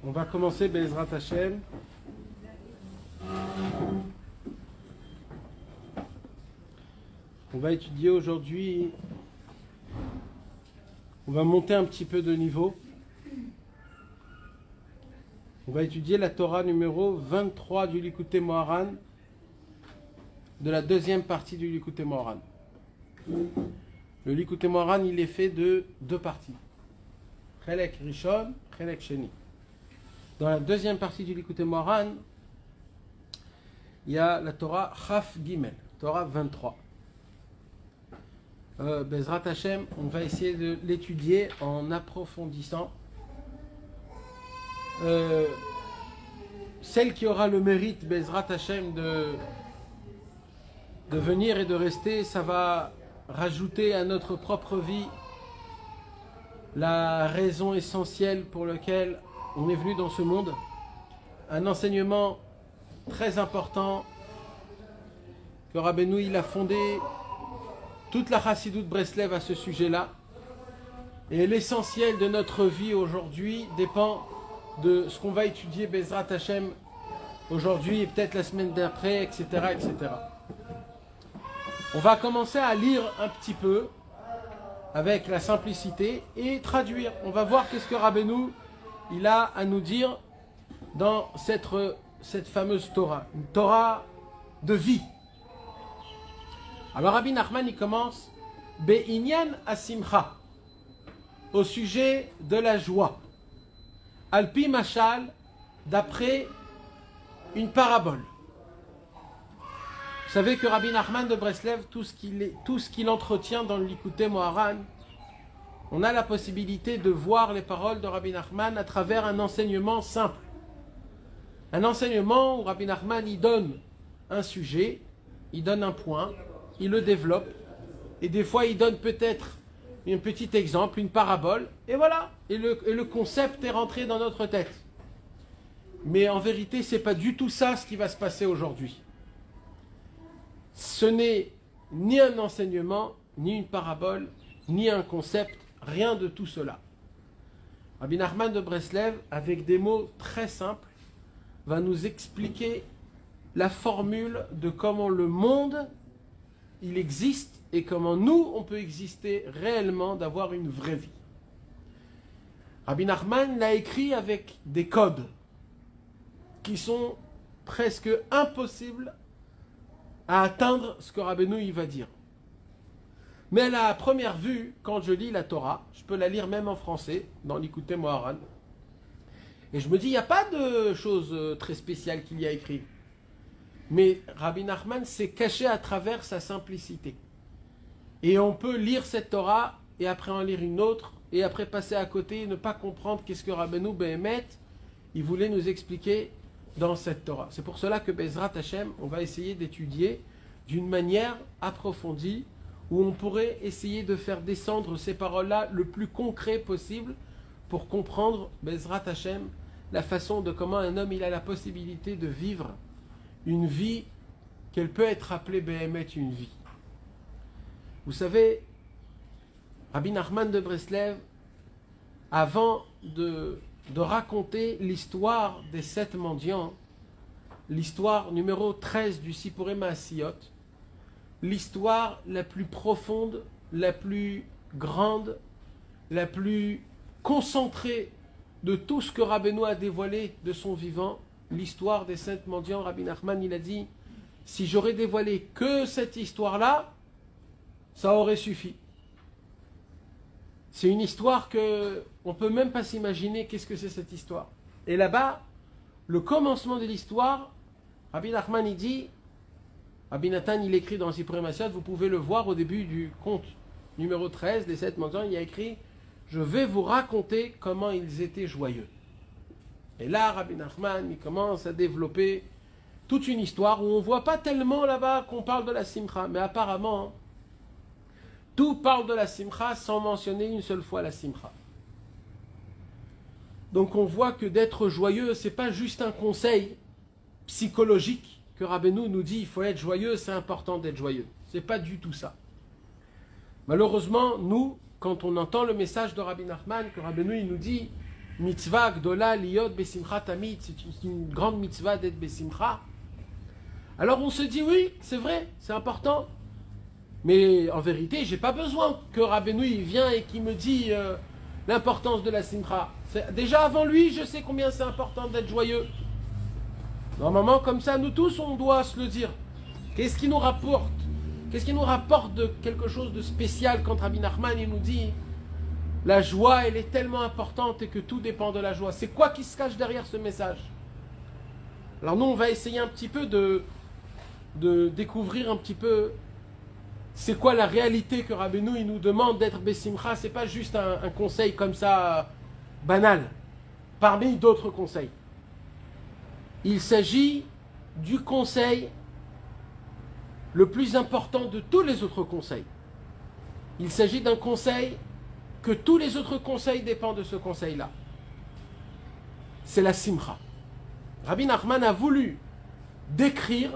On va commencer Bezrat Hashem. On va étudier aujourd'hui, on va monter un petit peu de niveau. On va étudier la Torah numéro 23 du Likutei Moharan, de la deuxième partie du Likutei Moharan. Le Likutei Moharan, il est fait de deux parties. Chelek Rishon, Chelek Sheni. Dans la deuxième partie du Likutei Moharan, il y a la Torah Chaf Gimel, Torah 23. Bezrat Hashem, on va essayer de l'étudier en approfondissant. Celle qui aura le mérite, Bezrat Hashem, de venir et de rester, ça va rajouter à notre propre vie la raison essentielle pour laquelle on est venu dans ce monde. Un enseignement très important que Rabbeinu il a fondé toute la Chassidut Breslev à ce sujet-là. Et l'essentiel de notre vie aujourd'hui dépend de ce qu'on va étudier Bezrat Hashem aujourd'hui et peut-être la semaine d'après, etc., etc. On va commencer à lire un petit peu avec la simplicité et traduire. On va voir qu'est-ce que Rabbeinu il a à nous dire dans cette fameuse Torah, une Torah de vie. Alors Rabbi Nachman il commence Be'inyan asimcha, au sujet de la joie. Alpi machal, d'après une parabole. Vous savez que Rabbi Nachman de Breslev, tout ce qu'il entretient dans le Likutei Moharan, on a la possibilité de voir les paroles de Rabbi Nachman à travers un enseignement simple. Un enseignement où Rabbi Nachman il donne un sujet, il donne un point, il le développe, et des fois il donne peut-être un petit exemple, une parabole, et voilà, et le concept est rentré dans notre tête. Mais en vérité, ce n'est pas du tout ça ce qui va se passer aujourd'hui. Ce n'est ni un enseignement, ni une parabole, ni un concept, rien de tout cela. Rabbi Nachman de Breslev, avec des mots très simples, va nous expliquer la formule de comment le monde il existe et comment nous on peut exister réellement, d'avoir une vraie vie. Rabbi Nachman l'a écrit avec des codes qui sont presque impossibles à atteindre ce que Rabbeinu il va dire. Mais à la première vue, quand je lis la Torah, je peux la lire même en français, dans l'Likutei Moharan, et je me dis, il n'y a pas de choses très spéciales qu'il y a écrit. Mais Rabbi Nachman s'est caché à travers sa simplicité. Et on peut lire cette Torah, et après en lire une autre, et après passer à côté et ne pas comprendre qu'est-ce que Rabbeinu Behemet, il voulait nous expliquer dans cette Torah. C'est pour cela que Bezrat Hashem, on va essayer d'étudier d'une manière approfondie, où on pourrait essayer de faire descendre ces paroles-là le plus concret possible, pour comprendre, Bezrat Hashem, la façon de comment un homme il a la possibilité de vivre une vie qu'elle peut être appelée Behemet une vie. Vous savez, Rabbi Nachman de Breslev, avant de raconter l'histoire des 7 mendiants, l'histoire numéro 13 du Sipurei Maasiyot, l'histoire la plus profonde, la plus grande, la plus concentrée de tout ce que Rabbeinu a dévoilé de son vivant, l'histoire des 7 mendiants, Rabbi Nachman il a dit, si j'aurais dévoilé que cette histoire-là, ça aurait suffi. C'est une histoire que on peut même pas s'imaginer qu'est-ce que c'est cette histoire. Et là-bas, le commencement de l'histoire, Rabbi Nachman il dit, Rabbi Nathan il écrit dans le Sipurei Maasiyot, vous pouvez le voir au début du conte numéro 13 des 7 mendiants, il y a écrit, je vais vous raconter comment ils étaient joyeux. Et là, Rabbi Nachman il commence à développer toute une histoire où on ne voit pas tellement là-bas qu'on parle de la simcha, mais apparemment, tout parle de la simcha sans mentionner une seule fois la simcha. Donc on voit que d'être joyeux, ce n'est pas juste un conseil psychologique que Rabbeinu nous dit, il faut être joyeux, c'est important d'être joyeux. Ce n'est pas du tout ça. Malheureusement, nous, quand on entend le message de Rabbi Nachman, que Rabbeinu il nous dit, mitzvah gdola liot besimcha tamid, c'est une grande mitzvah d'être besimcha. Alors on se dit oui, c'est vrai, c'est important. Mais en vérité, j'ai pas besoin que Rabbeinu il vient et qu'il me dit l'importance de la simcha. Déjà avant lui, je sais combien c'est important d'être joyeux. Normalement, comme ça, nous tous, on doit se le dire. Qu'est-ce qui nous rapporte? Qu'est-ce qui nous rapporte de quelque chose de spécial quand Rabbi Nachman il nous dit la joie, elle est tellement importante et que tout dépend de la joie. C'est quoi qui se cache derrière ce message? Alors nous, on va essayer un petit peu de découvrir un petit peu c'est quoi la réalité que Rabbeinu il nous demande d'être besimcha. C'est pas juste un conseil comme ça banal, parmi d'autres conseils. Il s'agit du conseil le plus important de tous les autres conseils. Il s'agit d'un conseil que tous les autres conseils dépendent de ce conseil-là. C'est la simcha. Rabbi Nachman a voulu décrire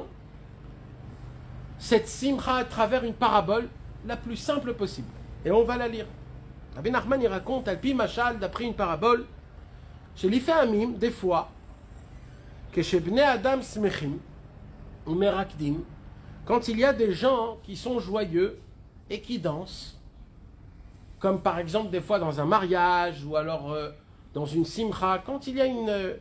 cette simcha à travers une parabole la plus simple possible. Et on va la lire. Rabbi Nachman il raconte, Alpi Machal, d'après une parabole, chez l'Iféamim, des fois, que chez Bnei Adam Smechim, ou Merakdim, quand il y a des gens qui sont joyeux et qui dansent, comme par exemple des fois dans un mariage ou alors dans une simcha, quand il y a une...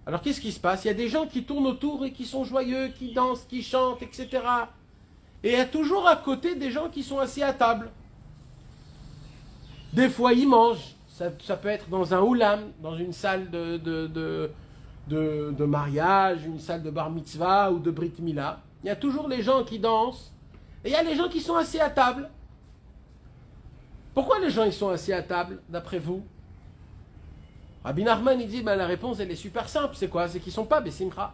Alors qu'est-ce qui se passe? Il y a des gens qui tournent autour et qui sont joyeux, qui dansent, qui chantent, etc. Et il y a toujours à côté des gens qui sont assis à table. Des fois ils mangent, ça peut être dans un oulam, dans une salle de mariage, une salle de bar mitzvah ou de brit mila. Il y a toujours les gens qui dansent et il y a les gens qui sont assis à table. Pourquoi les gens ils sont assis à table, d'après vous? Rabbi Nachman il dit, ben, la réponse elle est super simple, c'est quoi? C'est qu'ils ne sont pas besimcha.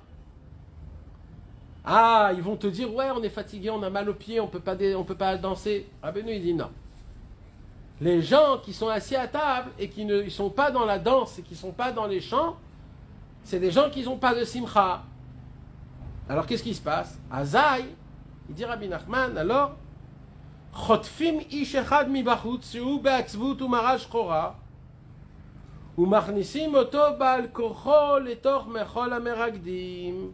Ah, ils vont te dire, ouais, on est fatigué, on a mal aux pieds, on peut pas danser. Rabbeinu il dit non. Les gens qui sont assis à table et qui ne sont pas dans la danse et qui ne sont pas dans les chants, c'est des gens qui n'ont pas de simcha. Alors qu'est-ce qui se passe? Azaï, il dit Rabbi Nachman, alors, chotfim ish echad mibachutz shu be'atzvut u'mara shchora u'machnisim oto ba'al korcho letoch mechol hameragdim.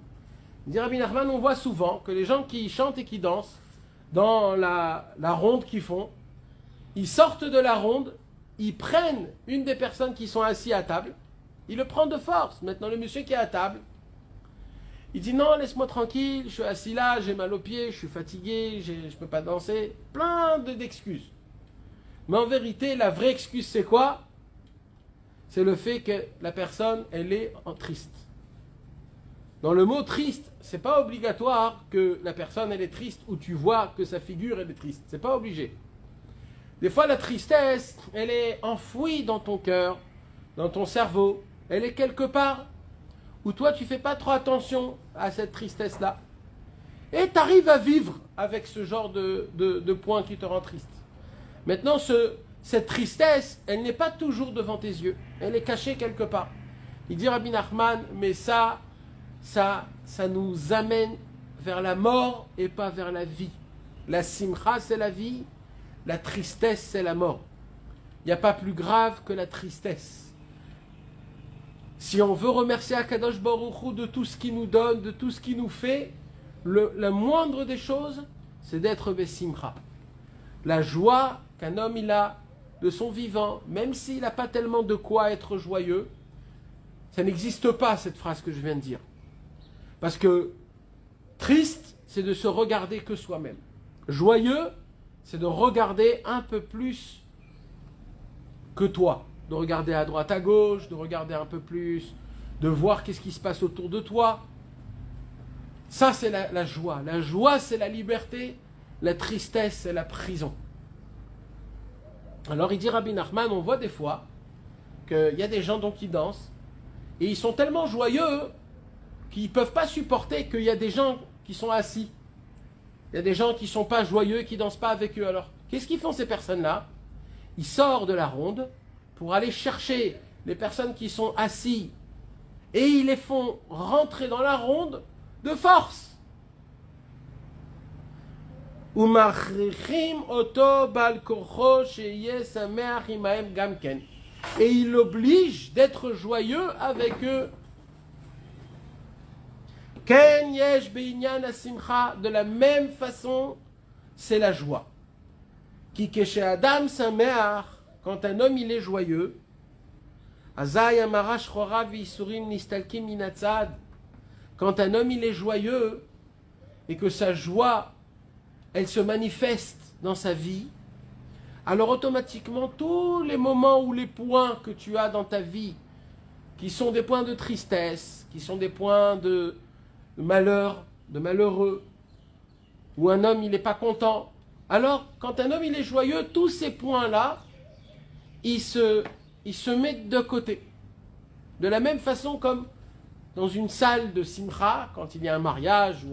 Il dit Rabbi Nachman, on voit souvent que les gens qui chantent et qui dansent dans la ronde qu'ils font, ils sortent de la ronde, ils prennent une des personnes qui sont assises à table, ils le prennent de force. Maintenant, le monsieur qui est à table, il dit non, laisse-moi tranquille, je suis assis là, j'ai mal aux pieds, je suis fatigué, je ne peux pas danser. Plein d'excuses. Mais en vérité, la vraie excuse, c'est quoi? C'est le fait que la personne, elle est triste. Dans le mot triste, c'est pas obligatoire que la personne, elle est triste ou tu vois que sa figure, elle est triste. C'est pas obligé. Des fois, la tristesse, elle est enfouie dans ton cœur, dans ton cerveau. Elle est quelque part où toi, tu fais pas trop attention à cette tristesse-là. Et tu arrives à vivre avec ce genre de point qui te rend triste. Maintenant, cette tristesse, elle n'est pas toujours devant tes yeux. Elle est cachée quelque part. Il dit Rabbi Nachman, mais ça nous amène vers la mort et pas vers la vie. La simcha, c'est la vie. La tristesse, c'est la mort. Il n'y a pas plus grave que la tristesse. Si on veut remercier Akadosh Baruch Hu de tout ce qu'il nous donne, de tout ce qu'il nous fait, la moindre des choses, c'est d'être besimcha. La joie qu'un homme il a de son vivant, même s'il n'a pas tellement de quoi être joyeux, ça n'existe pas cette phrase que je viens de dire. Parce que triste, c'est de se regarder que soi-même. Joyeux, c'est de regarder un peu plus que toi. De regarder à droite, à gauche, de regarder un peu plus, de voir qu'est-ce qui se passe autour de toi. Ça, c'est la joie. La joie, c'est la liberté. La tristesse, c'est la prison. Alors, il dit Rabbi Nachman, on voit des fois qu'il y a des gens donc qui dansent et ils sont tellement joyeux qu'ils ne peuvent pas supporter qu'il y a des gens qui sont assis. Il y a des gens qui ne sont pas joyeux, qui ne dansent pas avec eux. Alors, qu'est-ce qu'ils font ces personnes-là? Ils sortent de la ronde pour aller chercher les personnes qui sont assises et ils les font rentrer dans la ronde de force. et il l'oblige d'être joyeux avec eux. Ken yesh be'inyan asimcha, de la même façon, c'est la joie. Ki keshe adam sameach, quand un homme il est joyeux, azay amara shchora v'isurim nistalkim minatzad, quand un homme il est joyeux et que sa joie elle se manifeste dans sa vie, alors automatiquement tous les moments ou les points que tu as dans ta vie qui sont des points de tristesse, qui sont des points de malheur, de malheureux, où un homme il n'est pas content, alors quand un homme il est joyeux, tous ces points-là, ils se mettent de côté. De la même façon comme dans une salle de simcha, quand il y a un mariage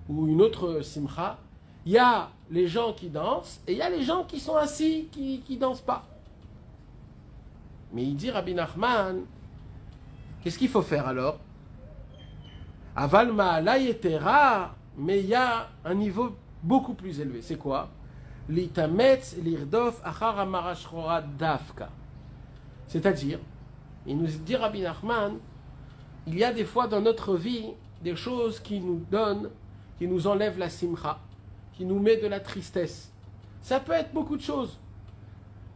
ou une autre simcha, il y a les gens qui dansent et il y a les gens qui sont assis, qui ne dansent pas. Mais il dit Rabbi Nachman, qu'est-ce qu'il faut faire alors? Aval ma'ala yetera, mais il y a un niveau beaucoup plus élevé. C'est quoi? L'itametz l'irdof achar amara shchora dafka. C'est-à-dire, il nous dit Rabbi Nachman, il y a des fois dans notre vie des choses qui nous donnent, qui nous enlèvent la simcha, qui nous met de la tristesse. Ça peut être beaucoup de choses.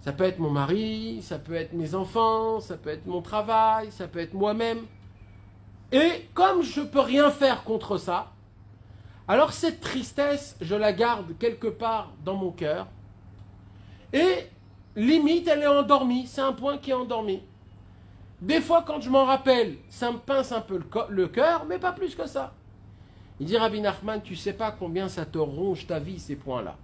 Ça peut être mon mari, ça peut être mes enfants, ça peut être mon travail, ça peut être moi-même. Et comme je ne peux rien faire contre ça, alors cette tristesse, je la garde quelque part dans mon cœur. Et limite, elle est endormie. C'est un point qui est endormi. Des fois, quand je m'en rappelle, ça me pince un peu le cœur, mais pas plus que ça. Il dit Rabbi Nachman, tu ne sais pas combien ça te ronge ta vie, ces points-là.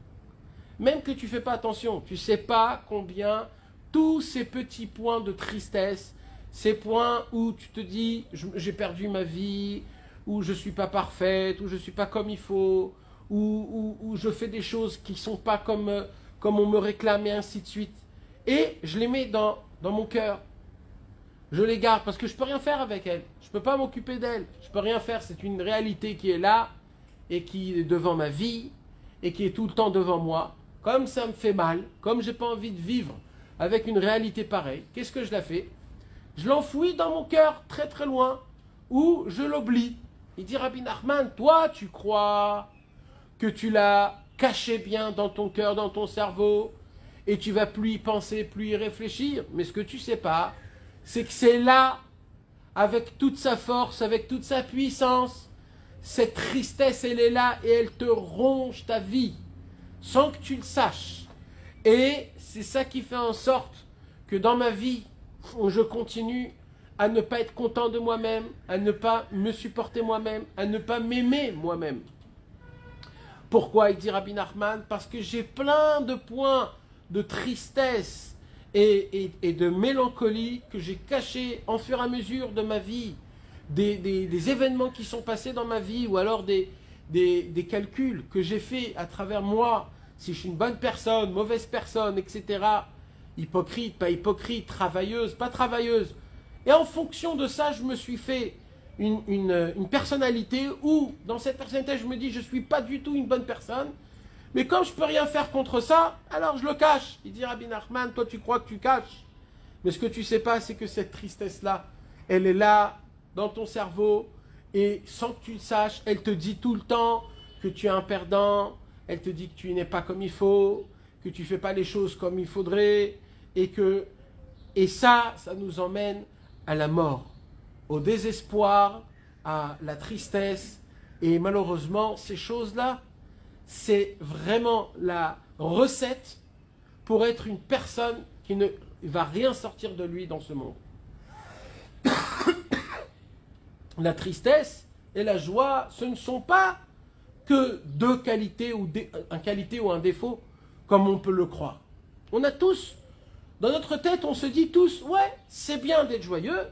Même que tu ne fais pas attention, tu ne sais pas combien tous ces petits points de tristesse, ces points où tu te dis, j'ai perdu ma vie, où je ne suis pas parfaite, où je ne suis pas comme il faut, où je fais des choses qui ne sont pas comme on me réclame et ainsi de suite. Et je les mets dans mon cœur. Je les garde parce que je ne peux rien faire avec elles. Je ne peux pas m'occuper d'elles. Je ne peux rien faire. C'est une réalité qui est là et qui est devant ma vie et qui est tout le temps devant moi. Comme ça me fait mal, comme je n'ai pas envie de vivre avec une réalité pareille, qu'est-ce que je la fais? Je l'enfouis dans mon cœur très très loin ou je l'oublie. Il dit Rabbi Nachman, toi tu crois que tu l'as caché bien dans ton cœur, dans ton cerveau et tu vas plus y penser, plus y réfléchir. Mais ce que tu ne sais pas, c'est que c'est là, avec toute sa force, avec toute sa puissance, cette tristesse, elle est là et elle te ronge ta vie, sans que tu le saches. Et c'est ça qui fait en sorte que dans ma vie, je continue à ne pas être content de moi-même, à ne pas me supporter moi-même, à ne pas m'aimer moi-même. Pourquoi il dit Rabbi Nachman? Parce que j'ai plein de points de tristesse et de mélancolie que j'ai cachés en fur et à mesure de ma vie, des événements qui sont passés dans ma vie ou alors des calculs que j'ai faits à travers moi, si je suis une bonne personne, mauvaise personne, etc. Hypocrite, pas hypocrite, travailleuse, pas travailleuse. Et en fonction de ça, je me suis fait une personnalité où, dans cette personnalité, je me dis, je ne suis pas du tout une bonne personne. Mais comme je ne peux rien faire contre ça, alors je le cache. Il dit Rabbi Nachman, toi tu crois que tu caches. Mais ce que tu ne sais pas, c'est que cette tristesse-là, elle est là, dans ton cerveau, et sans que tu le saches, elle te dit tout le temps que tu es un perdant, elle te dit que tu n'es pas comme il faut, que tu ne fais pas les choses comme il faudrait, et ça nous emmène à la mort, au désespoir, à la tristesse, et malheureusement, ces choses-là, c'est vraiment la recette pour être une personne qui ne va rien sortir de lui dans ce monde. La tristesse et la joie, ce ne sont pas que deux qualités ou un qualité ou un défaut, comme on peut le croire. On a tous, dans notre tête, on se dit tous, ouais, c'est bien d'être joyeux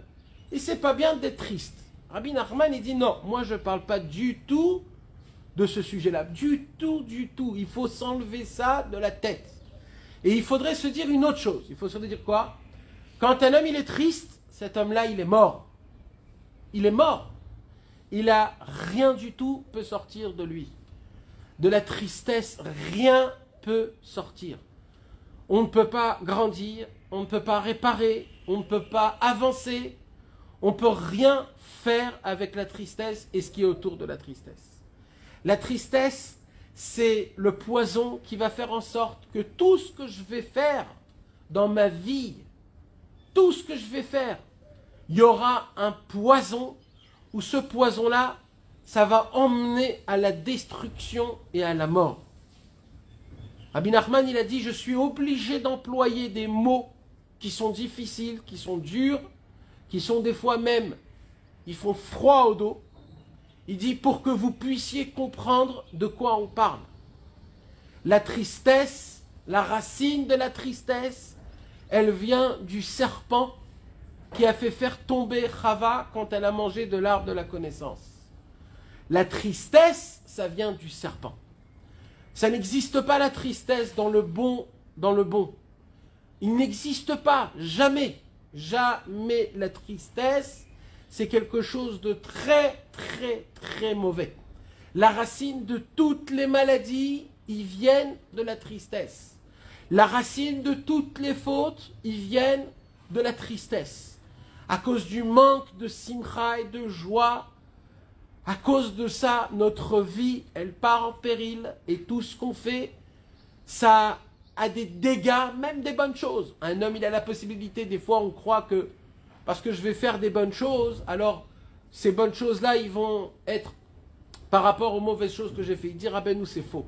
et c'est pas bien d'être triste. Rabbi Nachman, il dit non, moi je ne parle pas du tout de ce sujet-là. Du tout, du tout. Il faut s'enlever ça de la tête. Et il faudrait se dire une autre chose. Il faut se dire quoi? Quand un homme il est triste, cet homme-là il est mort. Il est mort. Il a rien du tout peut sortir de lui. De la tristesse, rien peut sortir. On ne peut pas grandir, on ne peut pas réparer, on ne peut pas avancer, on ne peut rien faire avec la tristesse et ce qui est autour de la tristesse. La tristesse, c'est le poison qui va faire en sorte que tout ce que je vais faire dans ma vie, tout ce que je vais faire, il y aura un poison où ce poison-là, ça va emmener à la destruction et à la mort. Rabbi Nachman, il a dit, je suis obligé d'employer des mots qui sont difficiles, qui sont durs, qui sont des fois même, ils font froid au dos. Il dit, pour que vous puissiez comprendre de quoi on parle. La tristesse, la racine de la tristesse, elle vient du serpent qui a fait faire tomber Chava quand elle a mangé de l'arbre de la connaissance. La tristesse, ça vient du serpent. Ça n'existe pas la tristesse dans le bon, Il n'existe pas, jamais, jamais la tristesse, c'est quelque chose de très, très, très mauvais. La racine de toutes les maladies, ils viennent de la tristesse. La racine de toutes les fautes, ils viennent de la tristesse. À cause du manque de simcha et de joie, à cause de ça, notre vie, elle part en péril et tout ce qu'on fait, ça a des dégâts, même des bonnes choses. Un homme, il a la possibilité, des fois on croit que parce que je vais faire des bonnes choses, alors ces bonnes choses-là, ils vont être par rapport aux mauvaises choses que j'ai fait. Il dit, Rabbeinu, c'est faux.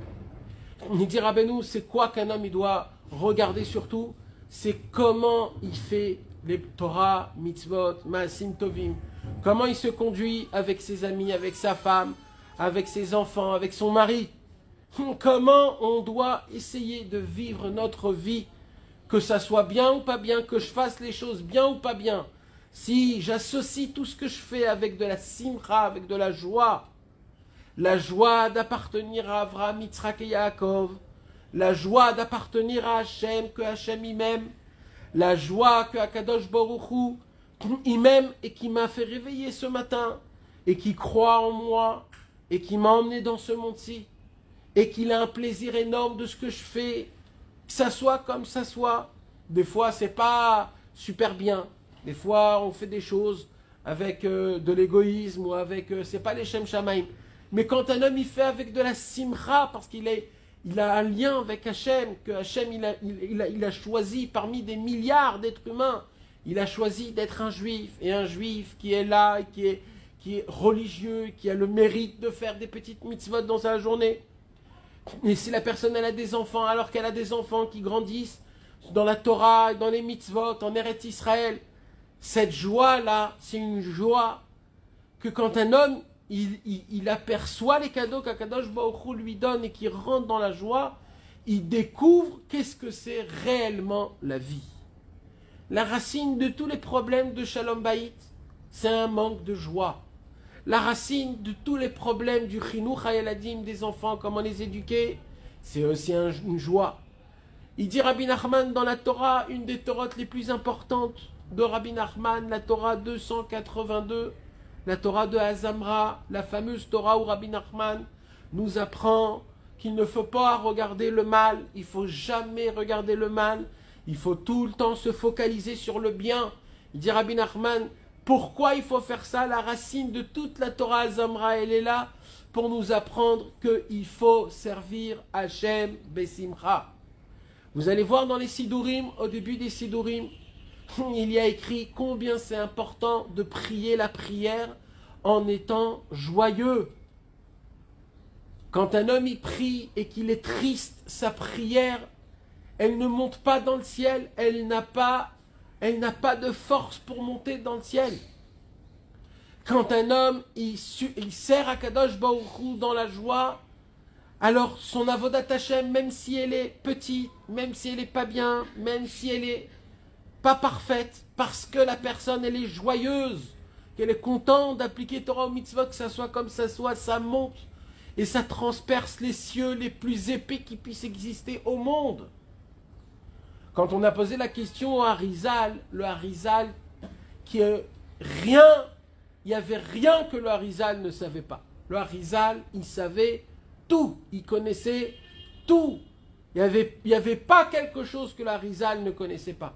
Il dit, Rabbeinu, c'est quoi qu'un homme, il doit regarder surtout? C'est comment il fait les Torah, mitzvot, maasim tovim. Comment il se conduit avec ses amis, avec sa femme, avec ses enfants, avec son mari. Comment on doit essayer de vivre notre vie, que ça soit bien ou pas bien, que je fasse les choses bien ou pas bien. Si j'associe tout ce que je fais avec de la simcha, avec de la joie d'appartenir à Avraham, Yitzhak et Yaakov, la joie d'appartenir à Hachem, que Hachem il m'aime, la joie que Akadosh Baruch Hu il m'aime et qui m'a fait réveiller ce matin, et qui croit en moi, et qui m'a emmené dans ce monde-ci, et qu'il a un plaisir énorme de ce que je fais, que ça soit comme ça soit. Des fois, c'est pas super bien. Des fois, on fait des choses avec de l'égoïsme ou avec... c'est pas les Shem Shamaim. Mais quand un homme, il fait avec de la simcha, parce qu'il a un lien avec Hachem, que Hachem, il a choisi parmi des milliards d'êtres humains, il a choisi d'être un juif, et un juif qui est là, qui est religieux, qui a le mérite de faire des petites mitzvot dans sa journée. Et si la personne elle a des enfants, alors qu'elle a des enfants qui grandissent dans la Torah, dans les mitzvot, en Eretz Israël, cette joie-là, c'est une joie que quand un homme, il aperçoit les cadeaux qu'Akadosh Baruch Hu lui donne et qu'il rentre dans la joie, il découvre qu'est-ce que c'est réellement la vie. La racine de tous les problèmes de Shalom Bayit, c'est un manque de joie. La racine de tous les problèmes du Chinuch HaYeladim des enfants, comment les éduquer, c'est aussi une joie. Il dit Rabbi Nachman dans la Torah, une des Torotes les plus importantes de Rabbi Nachman, la Torah 282, la Torah de Hazamra, la fameuse Torah où Rabbi Nachman nous apprend qu'il ne faut pas regarder le mal, il ne faut jamais regarder le mal, il faut tout le temps se focaliser sur le bien. Il dit Rabbi Nachman, pourquoi il faut faire ça? La racine de toute la Torah Hazamra, elle est là pour nous apprendre qu'il faut servir Hachem Besimcha. Vous allez voir dans les Sidurim, au début des Sidurim, il y a écrit combien c'est important de prier la prière en étant joyeux. Quand un homme y prie et qu'il est triste, sa prière, elle ne monte pas dans le ciel, elle n'a pas de force pour monter dans le ciel. Quand un homme, il sert à Kadosh Baruch Hu dans la joie, alors son avodat Hashem, même si elle est petite, même si elle n'est pas bien, même si elle n'est pas parfaite, parce que la personne, elle est joyeuse, qu'elle est contente d'appliquer Torah ou Mitzvot, que ça soit comme ça soit, ça monte, et ça transperce les cieux les plus épais qui puissent exister au monde. Quand on a posé la question au Harizal, le Harizal, qui est rien, il n'y avait rien que le Harizal ne savait pas. Le Harizal, il savait tout, il connaissait tout. Il n'y avait pas quelque chose que le Harizal ne connaissait pas.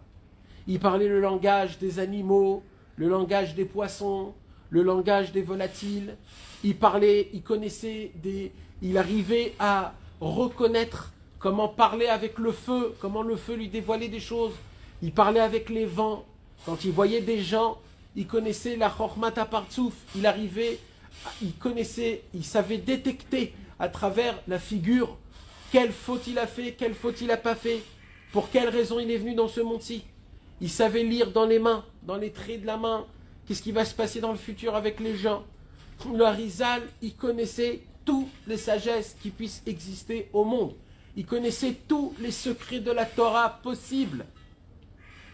il parlait le langage des animaux, le langage des poissons, le langage des volatiles. Il arrivait à reconnaître comment parler avec le feu, comment le feu lui dévoilait des choses. Il parlait avec les vents. Quand il voyait des gens, il connaissait la chormat apartsouf. Il savait détecter à travers la figure quelle faute il a fait, quelle faute il n'a pas fait, pour quelle raison il est venu dans ce monde-ci. Il savait lire dans les mains, dans les traits de la main, qu'est-ce qui va se passer dans le futur avec les gens. Le Harizal, il connaissait toutes les sagesses qui puissent exister au monde. Il connaissait tous les secrets de la Torah possibles.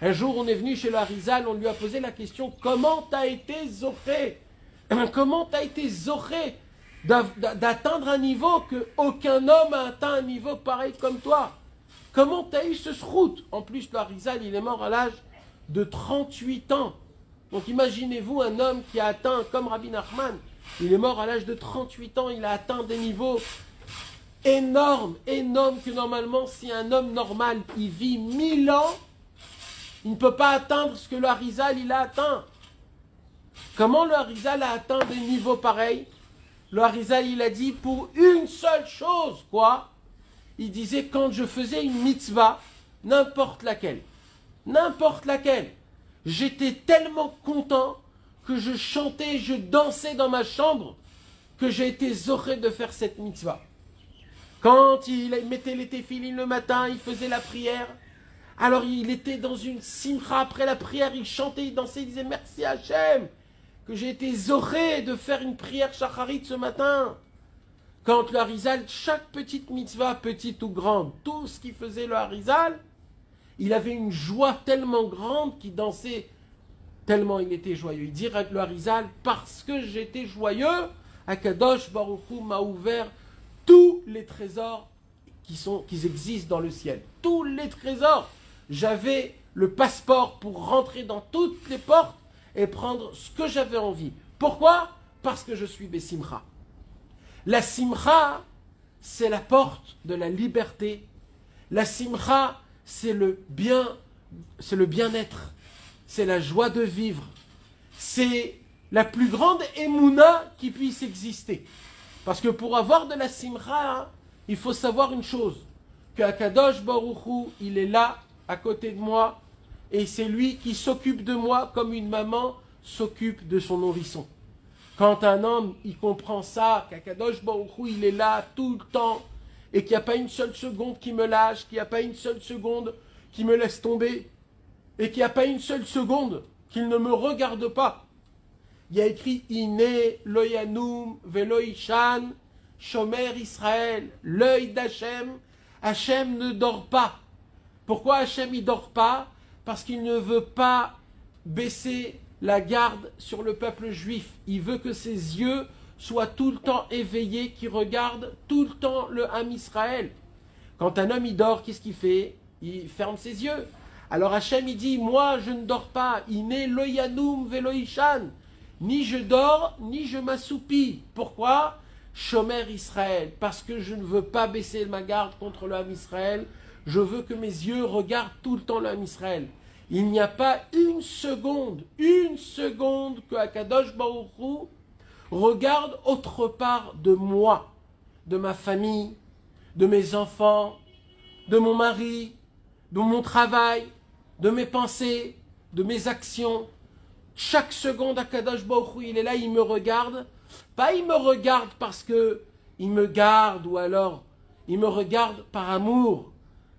Un jour, on est venu chez le Harizal, on lui a posé la question, comment t'as été zoché? Comment t'as été zoché d'atteindre un niveau que aucun homme a atteint un niveau pareil comme toi? Comment t'as eu ce srout? En plus, le Harizal, il est mort à l'âge de 38 ans. Donc imaginez-vous un homme qui a atteint, comme Rabbi Nachman, il est mort à l'âge de 38 ans, il a atteint des niveaux énormes, que normalement, si un homme normal, il vit 1000 ans, il ne peut pas atteindre ce que le Harizal, il a atteint. Comment le Harizal a atteint des niveaux pareils? Le Harizal, il a dit pour une seule chose, quoi? Il disait quand je faisais une mitzvah, n'importe laquelle, j'étais tellement content que je chantais, je dansais dans ma chambre, que j'ai été zoré de faire cette mitzvah. Quand il mettait les téfilines le matin, il faisait la prière, alors il était dans une simcha après la prière, il chantait, il dansait, il disait merci Hachem, que j'ai été zoré de faire une prière shacharit ce matin. Quand le Harizal, chaque petite mitzvah, petite ou grande, tout ce qu'il faisait le Harizal, il avait une joie tellement grande qu'il dansait, tellement il était joyeux. Il dit le Harizal, parce que j'étais joyeux, Akadosh Baruch Hu m'a ouvert tous les trésors qui existent dans le ciel. Tous les trésors. J'avais le passeport pour rentrer dans toutes les portes et prendre ce que j'avais envie. Pourquoi? Parce que je suis Bessimcha. La Simcha, c'est la porte de la liberté. La Simcha, c'est le bien-être. C'est la joie de vivre. C'est la plus grande émouna qui puisse exister. Parce que pour avoir de la Simcha, il faut savoir une chose, que Akadosh Baruch Hu, il est là, à côté de moi, et c'est lui qui s'occupe de moi comme une maman s'occupe de son nourrisson. Quand un homme, il comprend ça, qu'Akadosh Baruch Hu, il est là tout le temps, et qu'il n'y a pas une seule seconde qui me lâche, qu'il n'y a pas une seule seconde qui me laisse tomber, et qu'il n'y a pas une seule seconde qu'il ne me regarde pas. Il y a écrit « Iné loyanum veloishan shomer Israël » l'œil d'Hachem, Hachem ne dort pas. Pourquoi Hachem ne dort pas? Parce qu'il ne veut pas baisser la garde sur le peuple juif. Il veut que ses yeux soient tout le temps éveillés, qu'il regarde tout le temps le Ham Israël. Quand un homme il dort, qu'est-ce qu'il fait? Il ferme ses yeux. Alors Hachem il dit, moi je ne dors pas, iné loyanum veloishan. Ni je dors, ni je m'assoupis. Pourquoi? Shomer Israël. Parce que je ne veux pas baisser ma garde contre le Ham Israël. Je veux que mes yeux regardent tout le temps le Ham Israël. Il n'y a pas une seconde que Akadosh Baruch Hu regarde autre part de moi, de ma famille, de mes enfants, de mon mari, de mon travail, de mes pensées, de mes actions. Chaque seconde, Akadosh Baruch Hu, il est là, il me regarde. Pas il me regarde parce que il me garde, ou alors il me regarde par amour.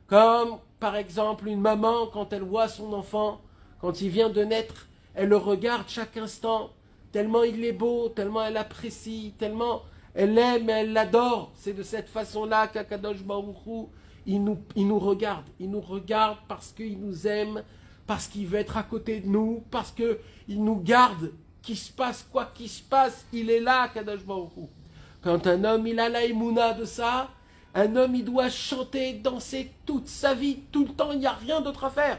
Comme par exemple une maman, quand elle voit son enfant, quand il vient de naître, elle le regarde chaque instant, tellement il est beau, tellement elle apprécie, tellement elle l'aime et elle l'adore. C'est de cette façon-là qu'Akadosh Baruch Hu, il nous regarde. Il nous regarde parce qu'il nous aime, parce qu'il veut être à côté de nous, parce qu'il nous garde. Qu'il se passe quoi qu'il se passe, il est là, Akadosh Baruch Hu. Quand un homme, il a la émouna de ça, un homme, il doit chanter, danser toute sa vie, tout le temps, il n'y a rien d'autre à faire.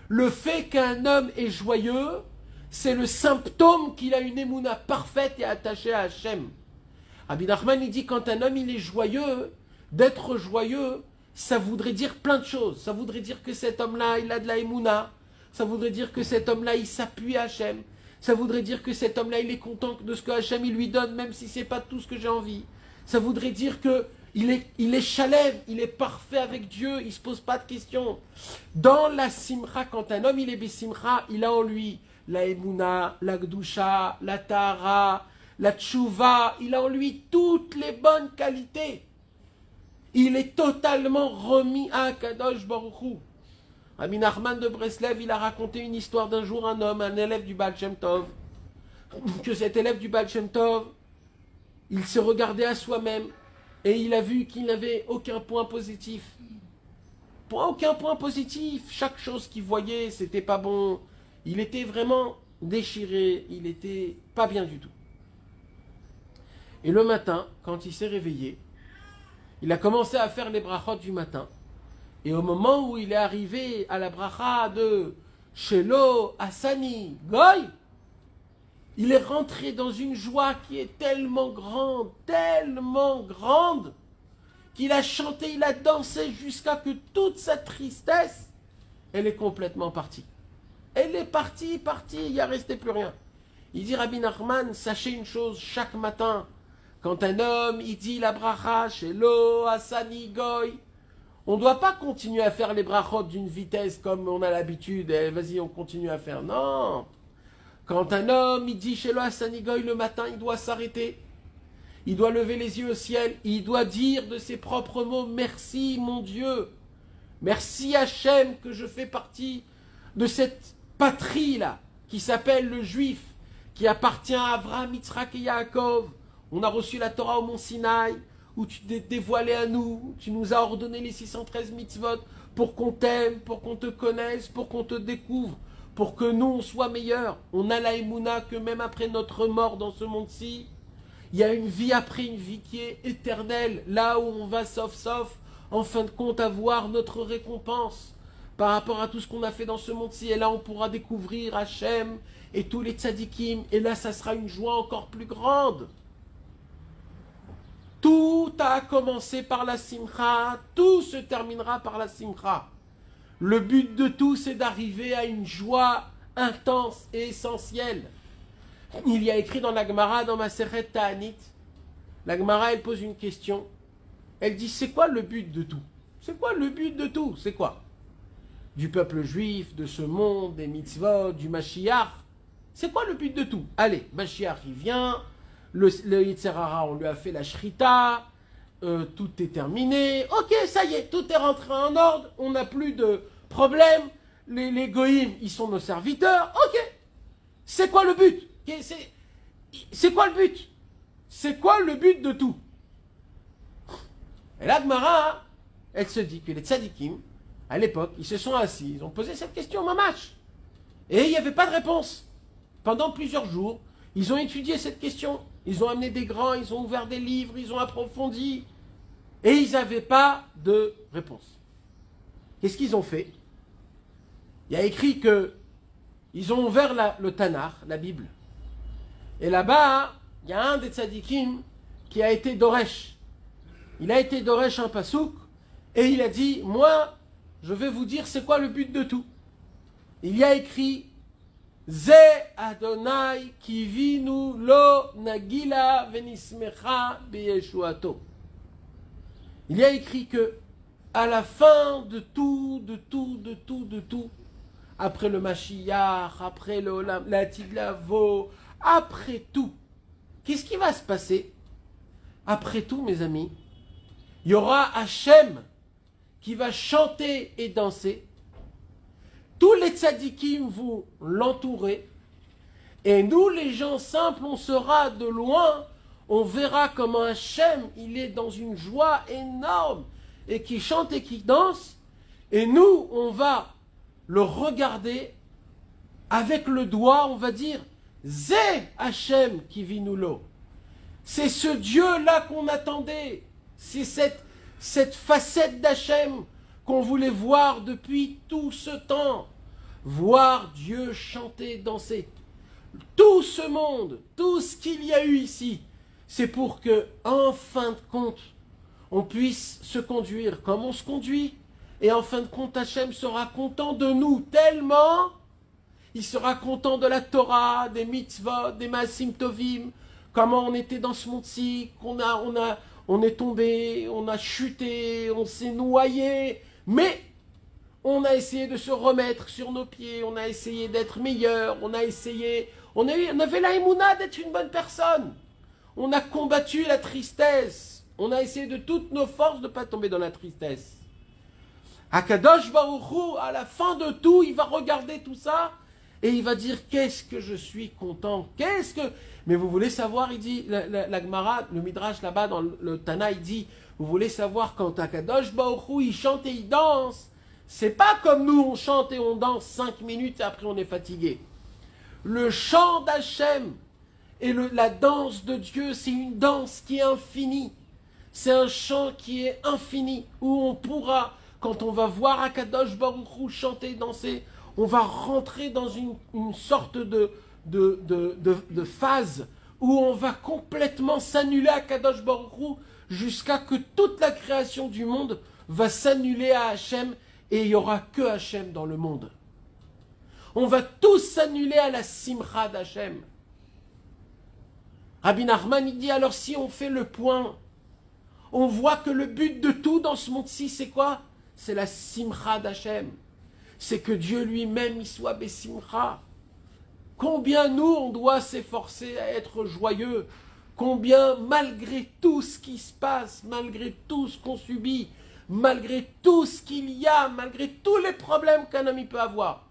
Le fait qu'un homme est joyeux, c'est le symptôme qu'il a une émouna parfaite et attachée à Hachem. Rabbi Nachman, il dit, quand un homme, il est joyeux, d'être joyeux, ça voudrait dire plein de choses. Ça voudrait dire que cet homme-là, il a de la émouna. Ça voudrait dire que cet homme-là, il s'appuie à Hachem. Ça voudrait dire que cet homme-là, il est content de ce que Hachem il lui donne, même si c'est pas tout ce que j'ai envie. Ça voudrait dire que il est chalem, il est parfait avec Dieu, il se pose pas de questions. Dans la simcha, quand un homme il est besimcha, il a en lui la emuna, la gdusha, la tahara, la tchouva, il a en lui toutes les bonnes qualités. Il est totalement remis à Kadosh Baruch Hu. Rabbi Nachman de Breslev, il a raconté une histoire d'un jour, un homme, un élève du Baal Shem Tov, que cet élève du Baal Shem Tov, il s'est regardé à soi-même et il a vu qu'il n'avait aucun point positif. Aucun point positif. Chaque chose qu'il voyait, c'était pas bon. Il était vraiment déchiré, il était pas bien du tout. Et le matin, quand il s'est réveillé, il a commencé à faire les brachot du matin. Et au moment où il est arrivé à la bracha de Shelo Asani Goy, il est rentré dans une joie qui est tellement grande, qu'il a chanté, il a dansé jusqu'à que toute sa tristesse, elle est complètement partie. Elle est partie, il n'y a resté plus rien. Il dit Rabbi Nachman, sachez une chose, chaque matin, quand un homme, il dit la bracha, Shelo Asani Goy, on ne doit pas continuer à faire les brachot d'une vitesse comme on a l'habitude, vas-y, on continue à faire. Non. Quand un homme, il dit Shelo Asani Goy le matin, il doit s'arrêter. Il doit lever les yeux au ciel. Il doit dire de ses propres mots, merci mon Dieu. Merci Hachem que je fais partie de cette patrie-là, qui s'appelle le Juif, qui appartient à Avraham, Yitzhak et Yaakov. On a reçu la Torah au Mont Sinaï, où tu t'es dévoilé à nous, tu nous as ordonné les 613 mitzvot pour qu'on t'aime, pour qu'on te connaisse, pour qu'on te découvre, pour que nous on soit meilleurs. On a la émouna que même après notre mort dans ce monde-ci, il y a une vie après une vie qui est éternelle, là où on va sauf, en fin de compte, avoir notre récompense par rapport à tout ce qu'on a fait dans ce monde-ci. Et là, on pourra découvrir Hachem et tous les tzadikim, et là, ça sera une joie encore plus grande. Tout a commencé par la simcha, tout se terminera par la simcha. Le but de tout, c'est d'arriver à une joie intense et essentielle. Il y a écrit dans la Gemara, dans Masechet Ta'anit, la Gemara, elle pose une question. Elle dit, c'est quoi le but de tout? C'est quoi le but de tout? C'est quoi? Du peuple juif, de ce monde, des mitzvot, du Mashiach. C'est quoi le but de tout? Allez, Mashiach, il vient. Le Yetzer Hara, on lui a fait la shrita, tout est terminé, ok, ça y est, tout est rentré en ordre, on n'a plus de problème, les goïms, ils sont nos serviteurs, ok, c'est quoi le but? C'est quoi le but? C'est quoi le but de tout? Et la Gemara, elle se dit que les tzadikim, à l'époque, ils se sont assis, ils ont posé cette question, mamash, et il n'y avait pas de réponse. Pendant plusieurs jours, ils ont étudié cette question. Ils ont amené des grands, ils ont ouvert des livres, ils ont approfondi. Et ils n'avaient pas de réponse. Qu'est-ce qu'ils ont fait? Il y a écrit que ils ont ouvert le Tanakh, la Bible. Et là-bas, il y a un des tzadikim qui a été Doresh. Il a été Doresh un pasouk et il a dit, moi, je vais vous dire c'est quoi le but de tout. Il y a écrit Ze Adonai kivinu lo nagila venismecha beyeshuato. Il y a écrit que à la fin de tout, après le Mashiach, après la Tidlavo, après tout, qu'est-ce qui va se passer? Après tout, mes amis, il y aura Hachem qui va chanter et danser. Tous les tzadikim vont l'entourer. Et nous, les gens simples, on sera de loin. On verra comment Hachem, il est dans une joie énorme. Et qui chante et qui danse. Et nous, on va le regarder avec le doigt, on va dire Zé Hachem qui vit nous l'eau. C'est ce Dieu-là qu'on attendait. C'est cette facette d'Hachem qu'on voulait voir depuis tout ce temps. Voir Dieu chanter, danser. Tout ce monde, tout ce qu'il y a eu ici, c'est pour que, en fin de compte, on puisse se conduire comme on se conduit. Et en fin de compte, Hachem sera content de nous tellement il sera content de la Torah, des mitzvot, des maasim tovim, comment on était dans ce monde-ci, on est tombé, on a chuté, on s'est noyé, mais on a essayé de se remettre sur nos pieds, on a essayé d'être meilleur, on avait la émouna d'être une bonne personne. On a combattu la tristesse, on a essayé de toutes nos forces de ne pas tomber dans la tristesse. Akadosh Baruch Hu, à la fin de tout, il va regarder tout ça et il va dire qu'est-ce que je suis content, Mais vous voulez savoir, il dit, la Gemara, le Midrash là-bas dans le Tana, il dit, vous voulez savoir quand Akadosh Baruch Hu, il chante et il danse, c'est pas comme nous, on chante et on danse 5 minutes et après on est fatigué. Le chant d'Hachem et la danse de Dieu, c'est une danse qui est infinie. C'est un chant qui est infini, où on pourra, quand on va voir Akadosh Baruch Hu chanter et danser, on va rentrer dans une sorte de phase où on va complètement s'annuler à Akadosh Baruch Hu jusqu'à que toute la création du monde va s'annuler à Hachem et il n'y aura que Hachem dans le monde. On va tous s'annuler à la simcha d'Hachem. Rabbi Nachman, il dit, alors si on fait le point, on voit que le but de tout dans ce monde-ci, c'est quoi? C'est la simcha d'Hachem. C'est que Dieu lui-même, il soit besimcha. Combien nous, on doit s'efforcer à être joyeux. Combien, malgré tout ce qui se passe, malgré tout ce qu'on subit, malgré tout ce qu'il y a, malgré tous les problèmes qu'un homme peut avoir.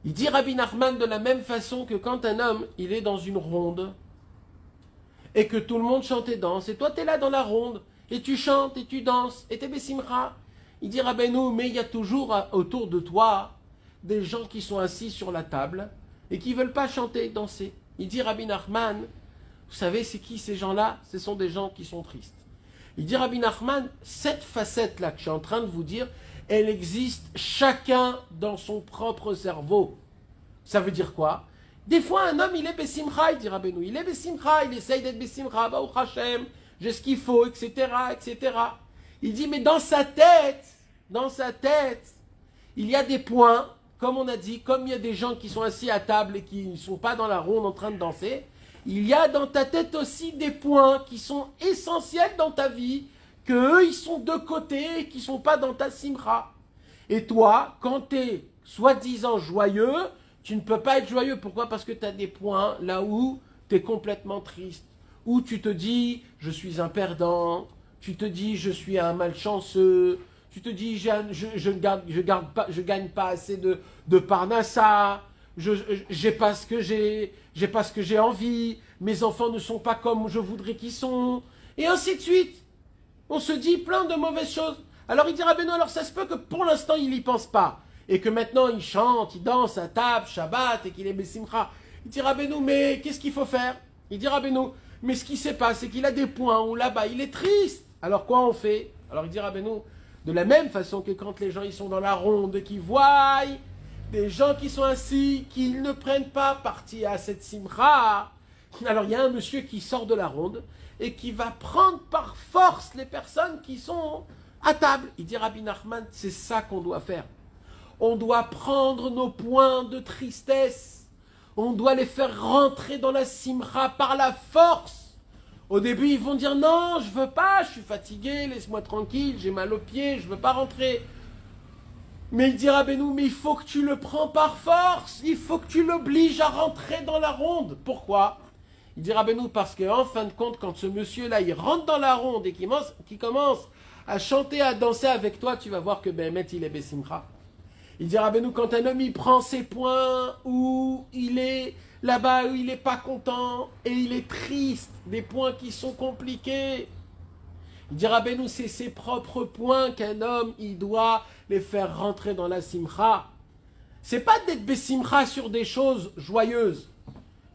Il dit Rabbi Nachman de la même façon que quand un homme, il est dans une ronde et que tout le monde chante et danse, et toi tu es là dans la ronde, et tu chantes et tu danses, et tu es besimcha. Il dit Rabbeinu, mais il y a toujours autour de toi des gens qui sont assis sur la table et qui ne veulent pas chanter et danser. Il dit Rabbi Nachman, vous savez c'est qui ces gens-là? Ce sont des gens qui sont tristes. Il dit Rabbi Nachman, cette facette-là que je suis en train de vous dire, elle existe chacun dans son propre cerveau. Ça veut dire quoi? Des fois, un homme, il est besimcha, il dit Rabbeinu, il est besimcha, il essaye d'être besimcha, Baruch Hashem, j'ai ce qu'il faut, etc., etc. Il dit, mais dans sa tête, il y a des points, comme on a dit, comme il y a des gens qui sont assis à table et qui ne sont pas dans la ronde en train de danser, il y a dans ta tête aussi des points qui sont essentiels dans ta vie, qu'eux, ils sont de côté et qui ne sont pas dans ta simcha. Et toi, quand tu es soi-disant joyeux, tu ne peux pas être joyeux. Pourquoi? Parce que tu as des points là où tu es complètement triste, où tu te dis, je suis un perdant, tu te dis, je suis un malchanceux, tu te dis, je gagne pas assez de parnassa, j'ai pas ce que j'ai envie, mes enfants ne sont pas comme je voudrais qu'ils sont, et ainsi de suite. On se dit plein de mauvaises choses. Alors il dira, ben non, alors ça se peut que pour l'instant il n'y pense pas, et que maintenant il chante, il danse à table, Shabbat, et qu'il est besimcha. Il dira, ben non, mais qu'est-ce qu'il faut faire? Il dira, ben non, mais ce qui se passe, c'est qu'il a des points où là-bas il est triste. Alors quoi on fait? Alors il dira, ben non, de la même façon que quand les gens ils sont dans la ronde et qu'ils voient des gens qui sont assis, qu'ils ne prennent pas partie à cette simcha. Alors il y a un monsieur qui sort de la ronde et qui va prendre par force les personnes qui sont à table. Il dit Rabbi Nachman, c'est ça qu'on doit faire. On doit prendre nos points de tristesse, on doit les faire rentrer dans la simcha par la force. Au début, ils vont dire non, je veux pas, je suis fatigué, laisse-moi tranquille, j'ai mal aux pieds, je veux pas rentrer. Mais il dira, ben nous, mais il faut que tu le prends par force, il faut que tu l'obliges à rentrer dans la ronde. Pourquoi? Il dira, ben nous, parce qu'en fin de compte, quand ce monsieur-là, il rentre dans la ronde et qu'il commence à chanter, à danser avec toi, tu vas voir que ben il est besimcha. Il dira, ben nous, quand un homme, il prend ses points où il est là-bas, où il n'est pas content et il est triste, des points qui sont compliqués. Il dira, ben nous, c'est ses propres points qu'un homme, il doit les faire rentrer dans la simcha. C'est pas d'être besimcha sur des choses joyeuses.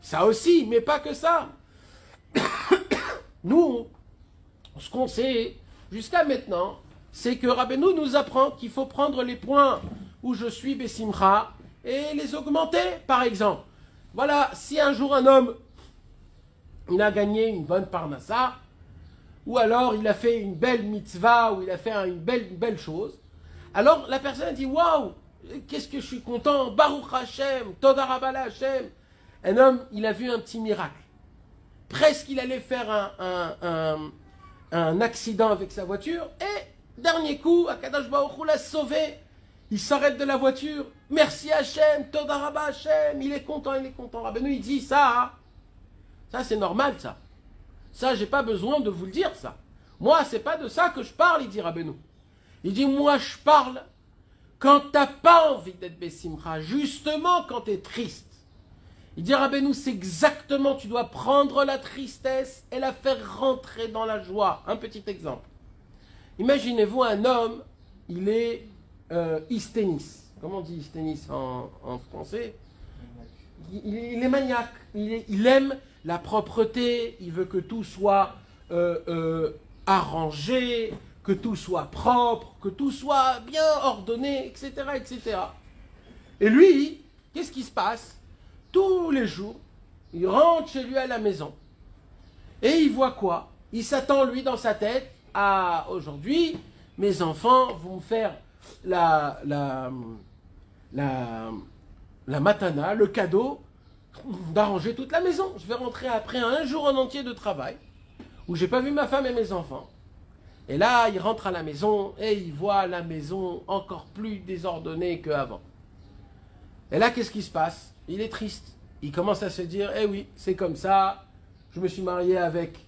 Ça aussi, mais pas que ça. Nous, ce qu'on sait jusqu'à maintenant, c'est que Rabbeinu nous apprend qu'il faut prendre les points où je suis besimcha et les augmenter, par exemple. Voilà, si un jour un homme, il a gagné une bonne parnassa, ou alors il a fait une belle mitzvah, ou il a fait une belle chose, alors la personne dit, waouh, qu'est-ce que je suis content, Baruch Hashem, Toda Rabba Hashem. Un homme, il a vu un petit miracle. Presque il allait faire un accident avec sa voiture, et dernier coup, Akadosh Baruch Hu l'a sauvé. Il s'arrête de la voiture, merci Hashem, Toda Rabba Hashem, il est content, il est content. Rabbeinu, il dit ça c'est normal ça. Ça, j'ai pas besoin de vous le dire ça. Moi, c'est pas de ça que je parle, il dit Rabbeinu. Il dit, moi je parle quand t'as pas envie d'être Bessimcha, justement quand t'es triste. Il dit Rabbeinu, c'est exactement, tu dois prendre la tristesse et la faire rentrer dans la joie. Un petit exemple. Imaginez-vous un homme, il est hysténis. Comment on dit hysténis en français? Il est maniaque. Il aime la propreté, il veut que tout soit arrangé, que tout soit propre, que tout soit bien ordonné, etc., etc. Et lui, qu'est-ce qui se passe? Tous les jours, il rentre chez lui à la maison. Et il voit quoi? Il s'attend, lui, dans sa tête, à aujourd'hui, mes enfants vont faire la matana, le cadeau d'arranger toute la maison. Je vais rentrer après un jour en entier de travail, où j'ai pas vu ma femme et mes enfants. Et là, il rentre à la maison et il voit la maison encore plus désordonnée qu'avant. Et là, qu'est-ce qui se passe? Il est triste. Il commence à se dire, eh oui, c'est comme ça, je me suis marié avec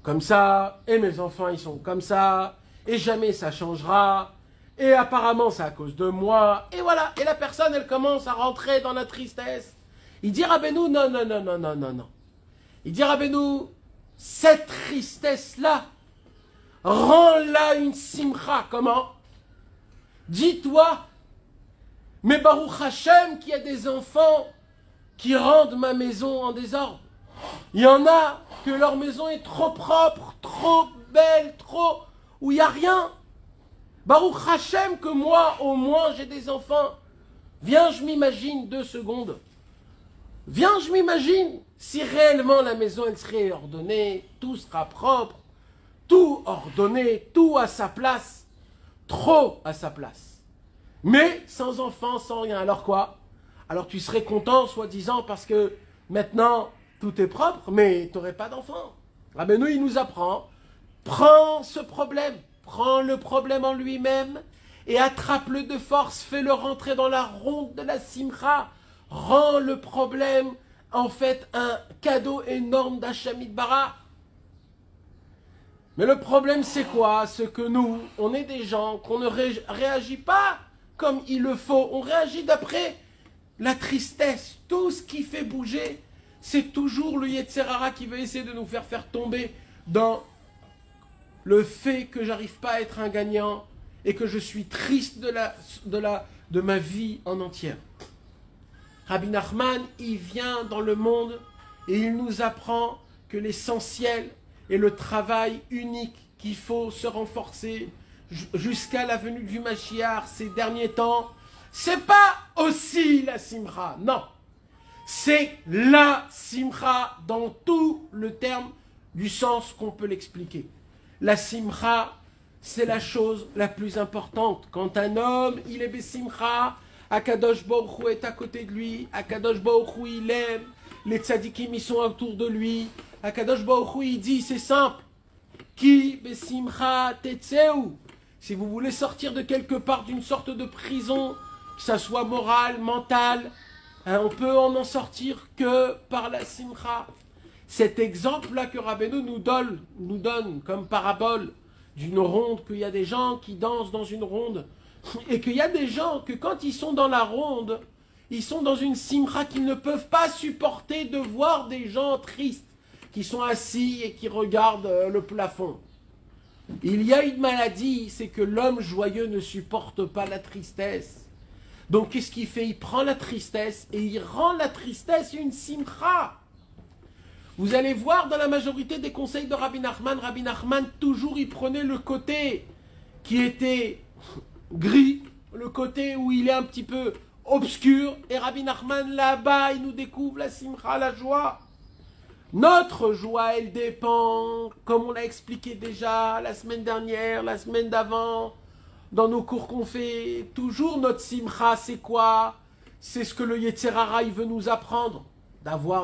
comme ça, et mes enfants, ils sont comme ça, et jamais ça changera, et apparemment, c'est à cause de moi, et voilà. Et la personne, elle commence à rentrer dans la tristesse. Il dit Rabbeinu, non, non, non, non, non, non, non. Il dit Rabbeinu, cette tristesse-là, rends-la une simcha. Comment? Dis-toi, mais Baruch Hashem, qu'il y a des enfants qui rendent ma maison en désordre. Il y en a que leur maison est trop propre, trop belle, trop... où il n'y a rien. Baruch Hashem, que moi, au moins, j'ai des enfants. Viens, je m'imagine 2 secondes. Viens, je m'imagine si réellement la maison, elle serait ordonnée, tout sera propre, tout ordonné, tout à sa place, trop à sa place. Mais sans enfants, sans rien. Alors quoi? Alors tu serais content, soi-disant, parce que maintenant, tout est propre, mais tu n'aurais pas d'enfants. Rabbeinu, il nous apprend, prends ce problème, prends le problème en lui-même et attrape-le de force, fais-le rentrer dans la ronde de la simcha, rends le problème en fait un cadeau énorme d'Hashem Yitbarach. Mais le problème c'est quoi? C'est que nous, on est des gens qu'on ne réagit pas comme il le faut, on réagit d'après la tristesse. Tout ce qui fait bouger, c'est toujours le Yetzer Hara qui veut essayer de nous faire tomber dans le fait que j'arrive pas à être un gagnant et que je suis triste de ma vie en entière. Rabbi Nachman, il vient dans le monde et il nous apprend que l'essentiel est le travail unique qu'il faut se renforcer jusqu'à la venue du Mashiach ces derniers temps. C'est pas aussi la simcha, non. C'est la simcha dans tout le terme du sens qu'on peut l'expliquer. La simcha, c'est la chose la plus importante. Quand un homme, il est besimcha, Akadosh Baruch Hu est à côté de lui, Akadosh Baruch Hu il aime, les tzadikim ils sont autour de lui, Akadosh Baruch Hu il dit, c'est simple, Ki besimcha tetzeu. Si vous voulez sortir de quelque part d'une sorte de prison, que ça soit morale, mentale, on peut en sortir que par la simcha. Cet exemple-là que Rabbeinu nous donne comme parabole d'une ronde, qu'il y a des gens qui dansent dans une ronde, et qu'il y a des gens que quand ils sont dans la ronde, ils sont dans une simcha qu'ils ne peuvent pas supporter de voir des gens tristes, qui sont assis et qui regardent le plafond. Il y a une maladie, c'est que l'homme joyeux ne supporte pas la tristesse. Donc qu'est-ce qu'il fait? Il prend la tristesse et il rend la tristesse une simcha. Vous allez voir dans la majorité des conseils de Rabbi Nachman, toujours il prenait le côté qui était gris, le côté où il est un petit peu obscur, et Rabbi Nachman là-bas, il nous découvre la simcha, la joie. Notre joie, elle dépend, comme on l'a expliqué déjà la semaine dernière, la semaine d'avant, dans nos cours qu'on fait, toujours notre simcha, c'est quoi? C'est ce que le Yetzer Hara, il veut nous apprendre.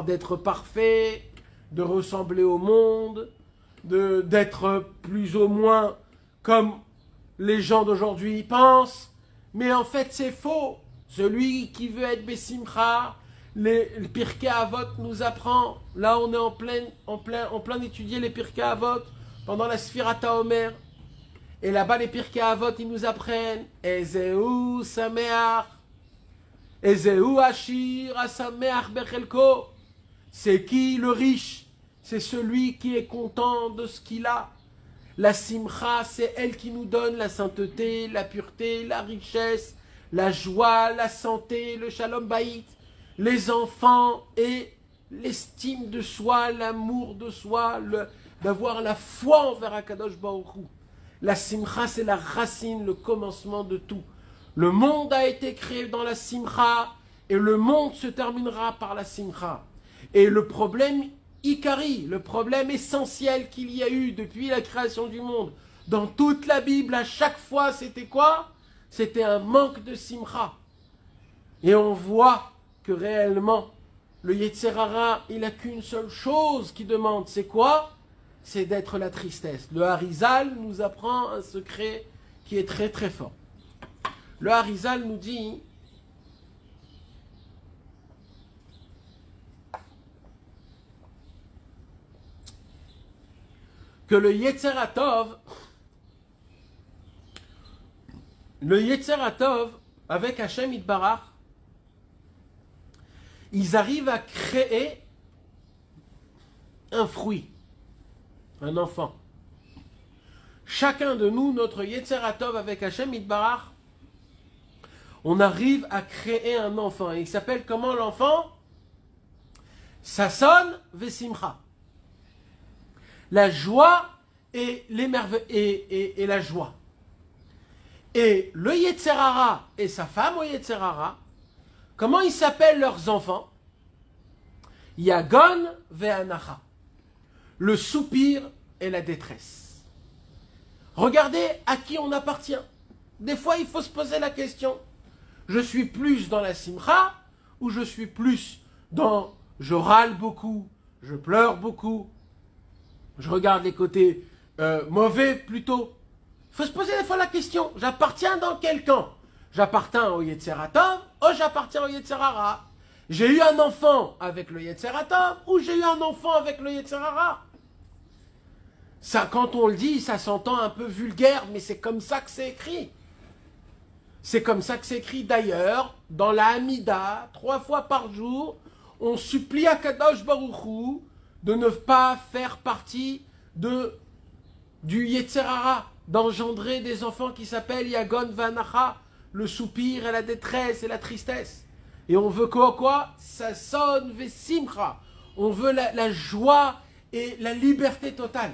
D'être parfait, de ressembler au monde, d'être plus ou moins comme les gens d'aujourd'hui pensent. Mais en fait, c'est faux. Celui qui veut être Bessimcha, le Pirkei Avot nous apprend. Là, on est en plein d'étudier les Pirkei Avot pendant la Sfirata Omer. Et là-bas, les Pirkei Avot, ils nous apprennent Ezeu Sameach, Ezeu Ashir Asameach Bechelko. C'est qui le riche? C'est celui qui est content de ce qu'il a. La simcha, c'est elle qui nous donne la sainteté, la pureté, la richesse, la joie, la santé, le shalom bayit, les enfants et l'estime de soi, l'amour de soi, d'avoir la foi envers Akadosh Baruch Hu. La simcha, c'est la racine, le commencement de tout. Le monde a été créé dans la simcha et le monde se terminera par la simcha. Et le problème Ikari, le problème essentiel qu'il y a eu depuis la création du monde, dans toute la Bible, à chaque fois, c'était quoi? C'était un manque de simcha. Et on voit que réellement, le Yetzer Hara, il n'a qu'une seule chose qu'il demande, c'est quoi? C'est d'être la tristesse. Le Harizal nous apprend un secret qui est très très fort. Le Harizal nous dit que le Yetzer Hatov, avec Hashem Yitbarach, ils arrivent à créer un fruit, un enfant. Chacun de nous, notre Yetzer Hatov avec Hashem Yitbarach, on arrive à créer un enfant. Et il s'appelle comment l'enfant? Sasson Vesimcha. La joie et la joie. Et le Yetzer Hara et sa femme au Yetzer Hara, comment ils s'appellent leurs enfants? Yagon ve'anacha. Le soupir et la détresse. Regardez à qui on appartient. Des fois, il faut se poser la question. Je suis plus dans la simcha ou je suis plus dans je râle beaucoup, je pleure beaucoup, je regarde les côtés mauvais plutôt. Il faut se poser des fois la question, j'appartiens dans quel camp? J'appartiens au Yetzer Hatov ou j'appartiens au Yetzer Hara? J'ai eu un enfant avec le Yetzer Hatov ou j'ai eu un enfant avec le Yetzer Hara? Ça, quand on le dit, ça s'entend un peu vulgaire, mais c'est comme ça que c'est écrit. C'est comme ça que c'est écrit. D'ailleurs, dans la Hamida, 3 fois par jour, on supplie à Kadosh Baruch Hu de ne pas faire partie du Yetzer Hara, d'engendrer des enfants qui s'appellent Yagon Vanacha, le soupir et la détresse et la tristesse. Et on veut quoi? Ça sonne Vesimcha. On veut la joie et la liberté totale.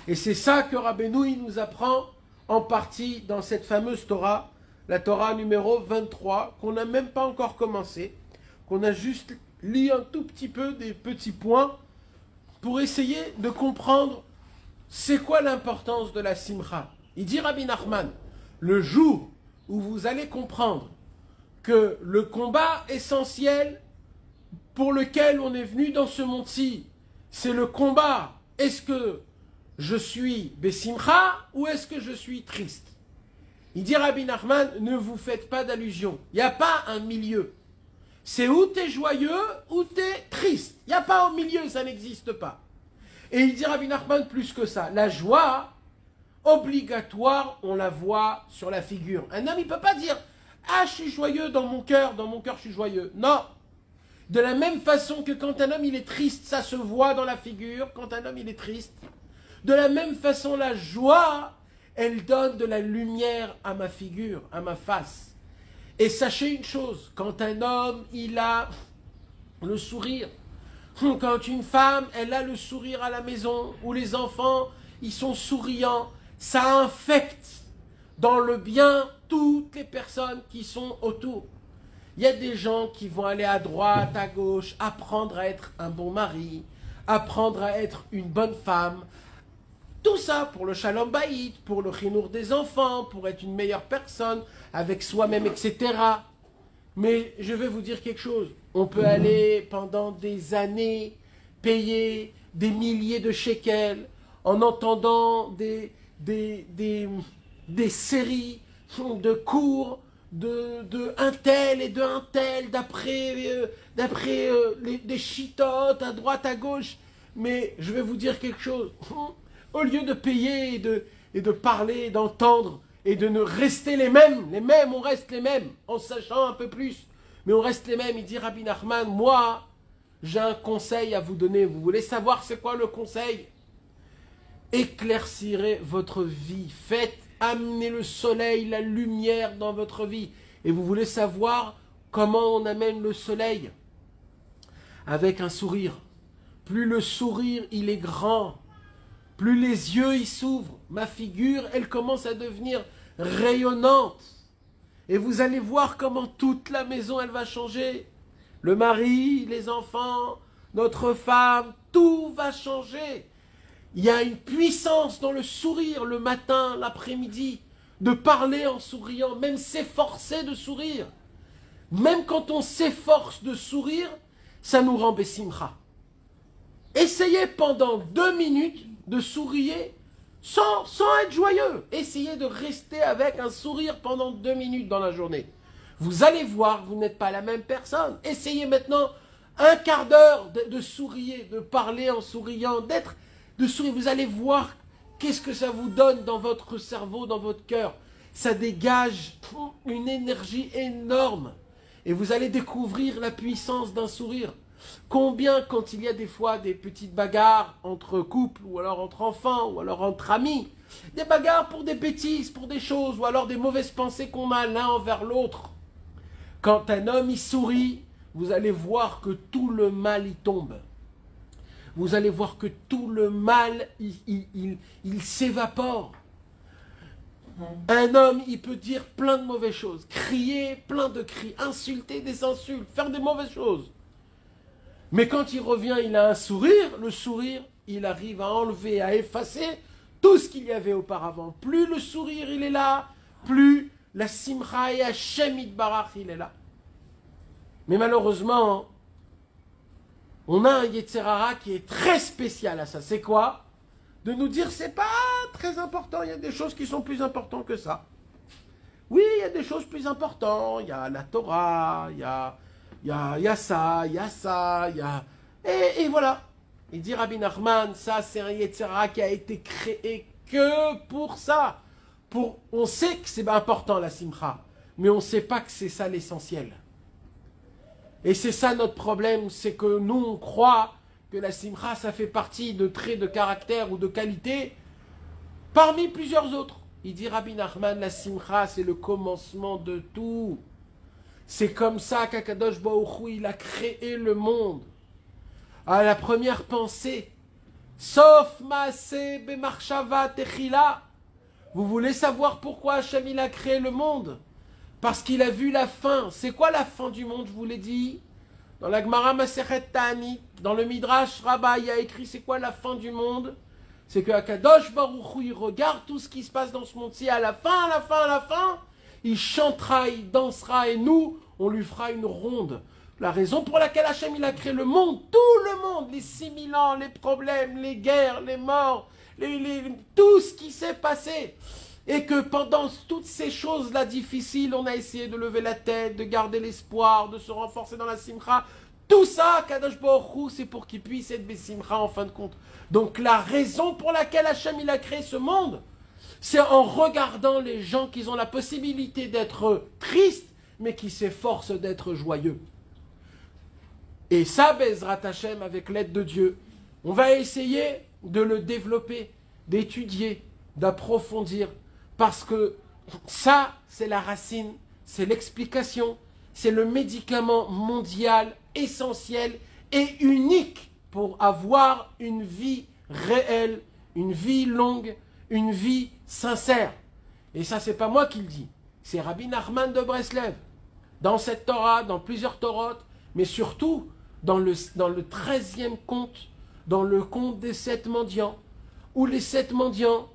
Et c'est ça que Rabbeinu il nous apprend en partie dans cette fameuse Torah, la Torah numéro 23, qu'on n'a même pas encore commencé, qu'on a juste lu un tout petit peu des petits points pour essayer de comprendre c'est quoi l'importance de la simcha. Il dit Rabbi Nachman, le jour où vous allez comprendre que le combat essentiel pour lequel on est venu dans ce monde-ci, c'est le combat, est-ce que je suis Bessimcha ou est-ce que je suis triste? Il dit Rabbi Nachman, ne vous faites pas d'allusion. Il n'y a pas un milieu. C'est ou tu es joyeux ou tu es triste. Il n'y a pas au milieu, ça n'existe pas. Et il dit Rabbi Nachman plus que ça. La joie, obligatoire, on la voit sur la figure. Un homme, il ne peut pas dire « Ah, je suis joyeux dans mon cœur je suis joyeux. » Non. De la même façon que quand un homme il est triste, ça se voit dans la figure, quand un homme il est triste. De la même façon, la joie, elle donne de la lumière à ma figure, à ma face. Et sachez une chose, quand un homme, il a le sourire, quand une femme, elle a le sourire à la maison, où les enfants, ils sont souriants, ça infecte dans le bien toutes les personnes qui sont autour. Il y a des gens qui vont aller à droite, à gauche, apprendre à être un bon mari, apprendre à être une bonne femme, Tout ça pour le shalom bayit, pour le chinour des enfants, pour être une meilleure personne, avec soi-même, etc. Mais je vais vous dire quelque chose. On peut aller pendant des années payer des milliers de shekels en entendant des séries de cours de un tel et de un tel d'après des chitotes à droite à gauche. Mais je vais vous dire quelque chose. Au lieu de payer et de parler, d'entendre et de ne rester les mêmes, on reste les mêmes en sachant un peu plus. Mais on reste les mêmes. Il dit Rabbi Nachman, moi j'ai un conseil à vous donner. Vous voulez savoir c'est quoi le conseil? Éclaircirez votre vie. Faites amener le soleil, la lumière dans votre vie. Et vous voulez savoir comment on amène le soleil? Avec un sourire. Plus le sourire il est grand, plus les yeux ils s'ouvrent, ma figure elle commence à devenir rayonnante. Et vous allez voir comment toute la maison elle va changer. Le mari, les enfants, notre femme, tout va changer. Il y a une puissance dans le sourire le matin, l'après-midi, de parler en souriant, même s'efforcer de sourire. Même quand on s'efforce de sourire, ça nous rend bessimcha. Essayez pendant 2 minutes de sourire sans être joyeux. Essayez de rester avec un sourire pendant 2 minutes dans la journée. Vous allez voir, vous n'êtes pas la même personne. Essayez maintenant un quart d'heure de sourire, de parler en souriant, de sourire. Vous allez voir qu'est-ce que ça vous donne dans votre cerveau, dans votre cœur. Ça dégage une énergie énorme. Et vous allez découvrir la puissance d'un sourire. Combien, quand il y a des fois des petites bagarres entre couples, ou alors entre enfants, ou alors entre amis, des bagarres pour des bêtises, pour des choses, ou alors des mauvaises pensées qu'on a l'un envers l'autre. Quand un homme y sourit, vous allez voir que tout le mal y tombe. Vous allez voir que tout le mal, il s'évapore. Un homme, il peut dire plein de mauvaises choses, crier plein de cris, insulter des insultes, faire des mauvaises choses. Mais quand il revient, il a un sourire. Le sourire, il arrive à enlever, à effacer tout ce qu'il y avait auparavant. Plus le sourire, il est là, plus la simcha et Hashem Yitbarach, il est là. Mais malheureusement, on a un Yetzer Hara qui est très spécial à ça. C'est quoi? De nous dire, c'est pas très important, il y a des choses qui sont plus importantes que ça. Oui, il y a des choses plus importantes. Il y a la Torah, il y a ça, il y a ça, il y a... Et voilà. Il dit Rabbi Nachman, ça c'est un Yetzer Hara qui a été créé que pour ça. On sait que c'est important la simcha, mais on ne sait pas que c'est ça l'essentiel. Et c'est ça notre problème, c'est que nous on croit que la simcha ça fait partie de traits de caractère ou de qualité parmi plusieurs autres. Il dit Rabbi Nachman, la simcha c'est le commencement de tout. C'est comme ça qu'Akadosh Baruch Hu, il a créé le monde. À la première pensée, Sof Maaseh Bemarshava Techila. Vous voulez savoir pourquoi Hachem il a créé le monde? Parce qu'il a vu la fin. C'est quoi la fin du monde, je vous l'ai dit? Dans la Gemara Masechet Ta'anit, dans le Midrash Rabbah, il y a écrit c'est quoi la fin du monde? C'est que Akadosh Baruch Hu, il regarde tout ce qui se passe dans ce monde-ci. À la fin, il chantera, il dansera et nous, on lui fera une ronde. La raison pour laquelle Hachem il a créé le monde, tout le monde, les 6000 ans, les problèmes, les guerres, les morts, tout ce qui s'est passé. Et que pendant toutes ces choses-là difficiles, on a essayé de lever la tête, de garder l'espoir, de se renforcer dans la simcha. Tout ça, Kadosh Baruch Hu, c'est pour qu'il puisse être besimcha en fin de compte. Donc la raison pour laquelle Hachem il a créé ce monde, c'est en regardant les gens qui ont la possibilité d'être tristes, mais qui s'efforcent d'être joyeux. Et ça, Bezrat Hachem, avec l'aide de Dieu, on va essayer de le développer, d'étudier, d'approfondir, parce que ça, c'est la racine, c'est l'explication, c'est le médicament mondial, essentiel et unique pour avoir une vie réelle, une vie longue, une vie sincère. Et ça, c'est pas moi qui le dis. C'est Rabbi Nachman de Breslev. Dans cette Torah, dans plusieurs Torotes, mais surtout dans le 13e conte, dans le conte des 7 mendiants. où les 7 mendiants,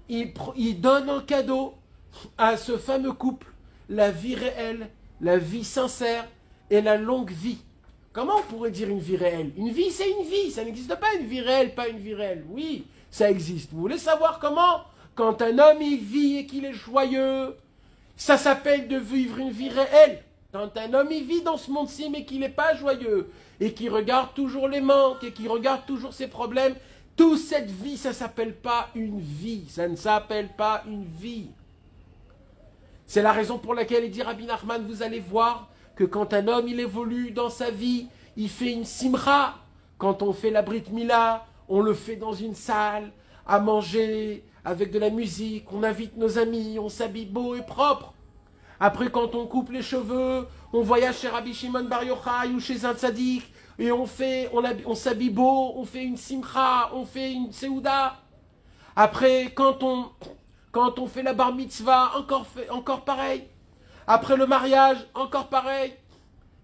ils donnent en cadeau à ce fameux couple la vie réelle, la vie sincère et la longue vie. Comment on pourrait dire une vie réelle? Une vie, c'est une vie. Ça n'existe pas une vie réelle, pas une vie réelle. Oui, ça existe. Vous voulez savoir comment? Quand un homme il vit et qu'il est joyeux, ça s'appelle de vivre une vie réelle. Quand un homme il vit dans ce monde-ci mais qu'il n'est pas joyeux et qu'il regarde toujours les manques et qu'il regarde toujours ses problèmes, toute cette vie, ça ne s'appelle pas une vie. Ça ne s'appelle pas une vie. C'est la raison pour laquelle il dit Rabbi Nachman, vous allez voir que quand un homme il évolue dans sa vie, il fait une simra. Quand on fait la Brit Mila, on le fait dans une salle, à manger, avec de la musique, on invite nos amis, on s'habille beau et propre. Après, quand on coupe les cheveux, on voyage chez Rabbi Shimon Bar Yochai ou chez un tzaddik, et on s'habille beau, on fait une simcha, on fait une seouda. Après, quand on fait la bar mitzvah, encore pareil. Après le mariage, encore pareil.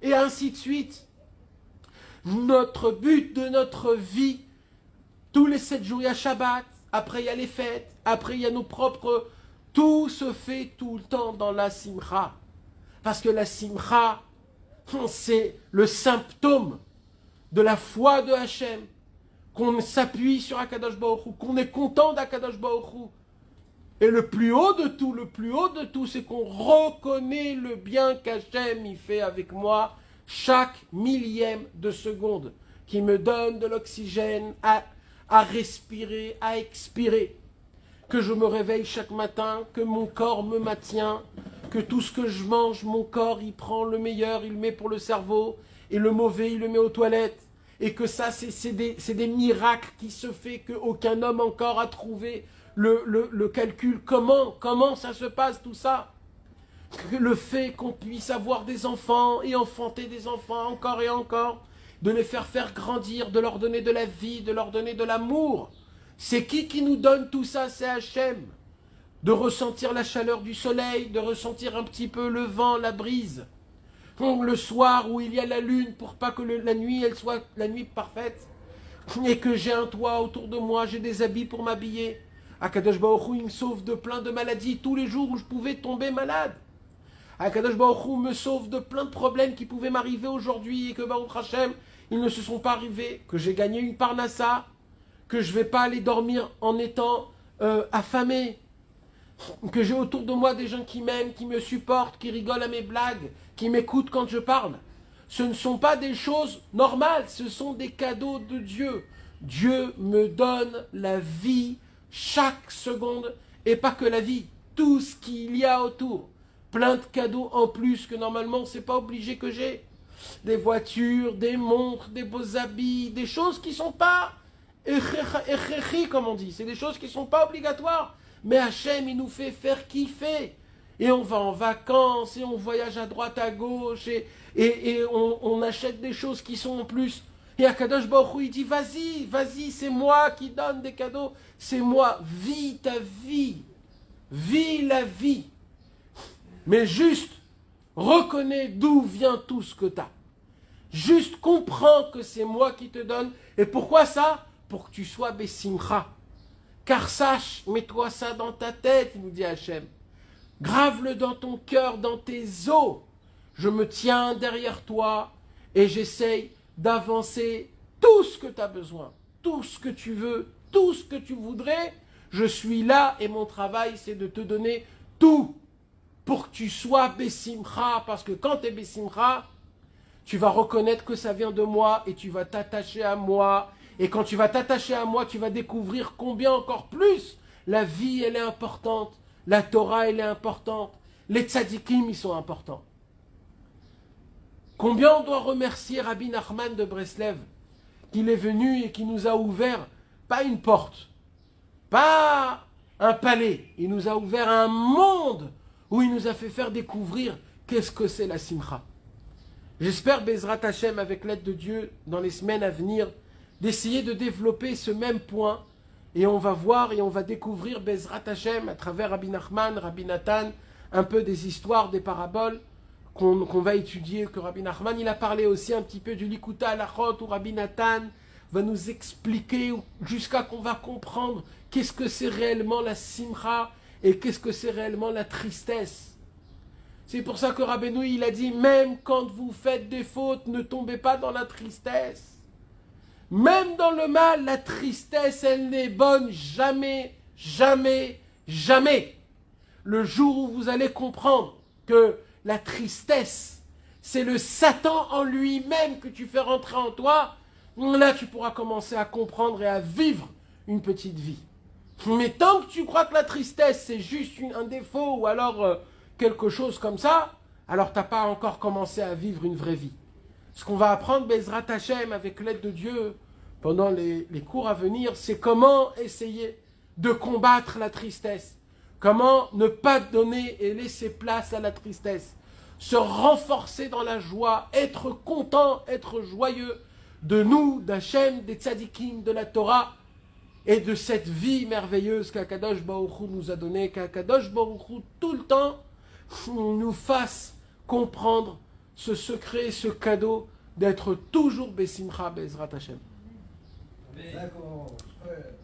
Et ainsi de suite. Notre but de notre vie, tous les 7 jours, il y a Shabbat. Après, il y a les fêtes. Après, il y a nos propres... Tout se fait tout le temps dans la simcha. Parce que la simcha, c'est le symptôme de la foi de Hachem. Qu'on s'appuie sur Akadosh Baruch Hu, qu'on est content d'Akadosh Baruch Hu. Et le plus haut de tout, c'est qu'on reconnaît le bien qu'Hachem y fait avec moi chaque millième de seconde, qui me donne de l'oxygène à respirer, à expirer. Que je me réveille chaque matin, que mon corps me maintient, que tout ce que je mange, mon corps, il prend le meilleur, il le met pour le cerveau, et le mauvais, il le met aux toilettes. Et que ça, c'est des miracles qui se fait qu'aucun homme encore a trouvé le calcul. Comment ça se passe tout ça? Le fait qu'on puisse avoir des enfants et enfanter des enfants encore et encore, de les faire grandir, de leur donner de la vie, de leur donner de l'amour. C'est qui nous donne tout ça? C'est Hachem. De ressentir la chaleur du soleil, de ressentir un petit peu le vent, la brise. Le soir où il y a la lune pour pas que la nuit elle soit la nuit parfaite et que j'ai un toit autour de moi, j'ai des habits pour m'habiller. Akadosh Baruch Hu, il me sauve de plein de maladies tous les jours où je pouvais tomber malade. Akadosh Baruch Hu me sauve de plein de problèmes qui pouvaient m'arriver aujourd'hui et que Baruch Hashem, ils ne se sont pas arrivés, que j'ai gagné une parnassa, que je ne vais pas aller dormir en étant affamé, que j'ai autour de moi des gens qui m'aiment, qui me supportent, qui rigolent à mes blagues, qui m'écoutent quand je parle. Ce ne sont pas des choses normales, ce sont des cadeaux de Dieu. Dieu me donne la vie chaque seconde, et pas que la vie, tout ce qu'il y a autour. Plein de cadeaux en plus que normalement, c'est pas obligé que j'ai. Des voitures, des montres, des beaux habits, des choses qui ne sont pas echechi, comme on dit. C'est des choses qui ne sont pas obligatoires. Mais Hachem, il nous fait faire kiffer. Et on va en vacances, et on voyage à droite, à gauche, et on achète des choses qui sont en plus. Et Akadosh Baruch Hu, il dit, vas-y, c'est moi qui donne des cadeaux. C'est moi, vis ta vie. Vis la vie. Mais juste, reconnais d'où vient tout ce que tu as. Juste comprends que c'est moi qui te donne. Et pourquoi ça? Pour que tu sois Bessimcha. Car sache, mets-toi ça dans ta tête, il nous dit Hachem. Grave-le dans ton cœur, dans tes os. Je me tiens derrière toi et j'essaye d'avancer tout ce que tu as besoin, tout ce que tu veux, tout ce que tu voudrais. Je suis là et mon travail, c'est de te donner tout pour que tu sois Bessimcha. Parce que quand tu es Bessimcha, tu vas reconnaître que ça vient de moi et tu vas t'attacher à moi. Et quand tu vas t'attacher à moi, tu vas découvrir combien encore plus la vie, elle est importante. La Torah, elle est importante. Les tzadikim, ils sont importants. Combien on doit remercier Rabbi Nachman de Breslev, qu'il est venu et qui nous a ouvert, pas une porte, pas un palais, il nous a ouvert un monde où il nous a fait faire découvrir qu'est-ce que c'est la simcha. J'espère, Bezrat Hashem, avec l'aide de Dieu, dans les semaines à venir, d'essayer de développer ce même point. Et on va voir et on va découvrir, Bezrat Hashem, à travers Rabbi Nachman, Rabbi Nathan, un peu des histoires, des paraboles qu'on va étudier, que Rabbi Nachman, il a parlé aussi un petit peu du Likuta Halachot, où Rabbi Nathan va nous expliquer jusqu'à qu'on va comprendre qu'est-ce que c'est réellement la simcha et qu'est-ce que c'est réellement la tristesse. C'est pour ça que Rabbeinu, il a dit, même quand vous faites des fautes, ne tombez pas dans la tristesse. Même dans le mal, la tristesse, elle n'est bonne jamais, jamais, jamais. Le jour où vous allez comprendre que la tristesse, c'est le Satan en lui-même que tu fais rentrer en toi, là tu pourras commencer à comprendre et à vivre une petite vie. Mais tant que tu crois que la tristesse c'est juste un défaut ou alors quelque chose comme ça, alors tu n'as pas encore commencé à vivre une vraie vie. Ce qu'on va apprendre, Bezrat Hashem, avec l'aide de Dieu, pendant les cours à venir, c'est comment essayer de combattre la tristesse. Comment ne pas donner et laisser place à la tristesse. Se renforcer dans la joie, être content, être joyeux de nous, d'Hachem, des tzadikim, de la Torah et de cette vie merveilleuse qu'Akadosh Baruch Hu nous a donnée, qu'Akadosh Baruch Hu tout le temps nous fasse comprendre ce secret, ce cadeau d'être toujours Besimcha Bezrat Hashem. D'accord. Ouais.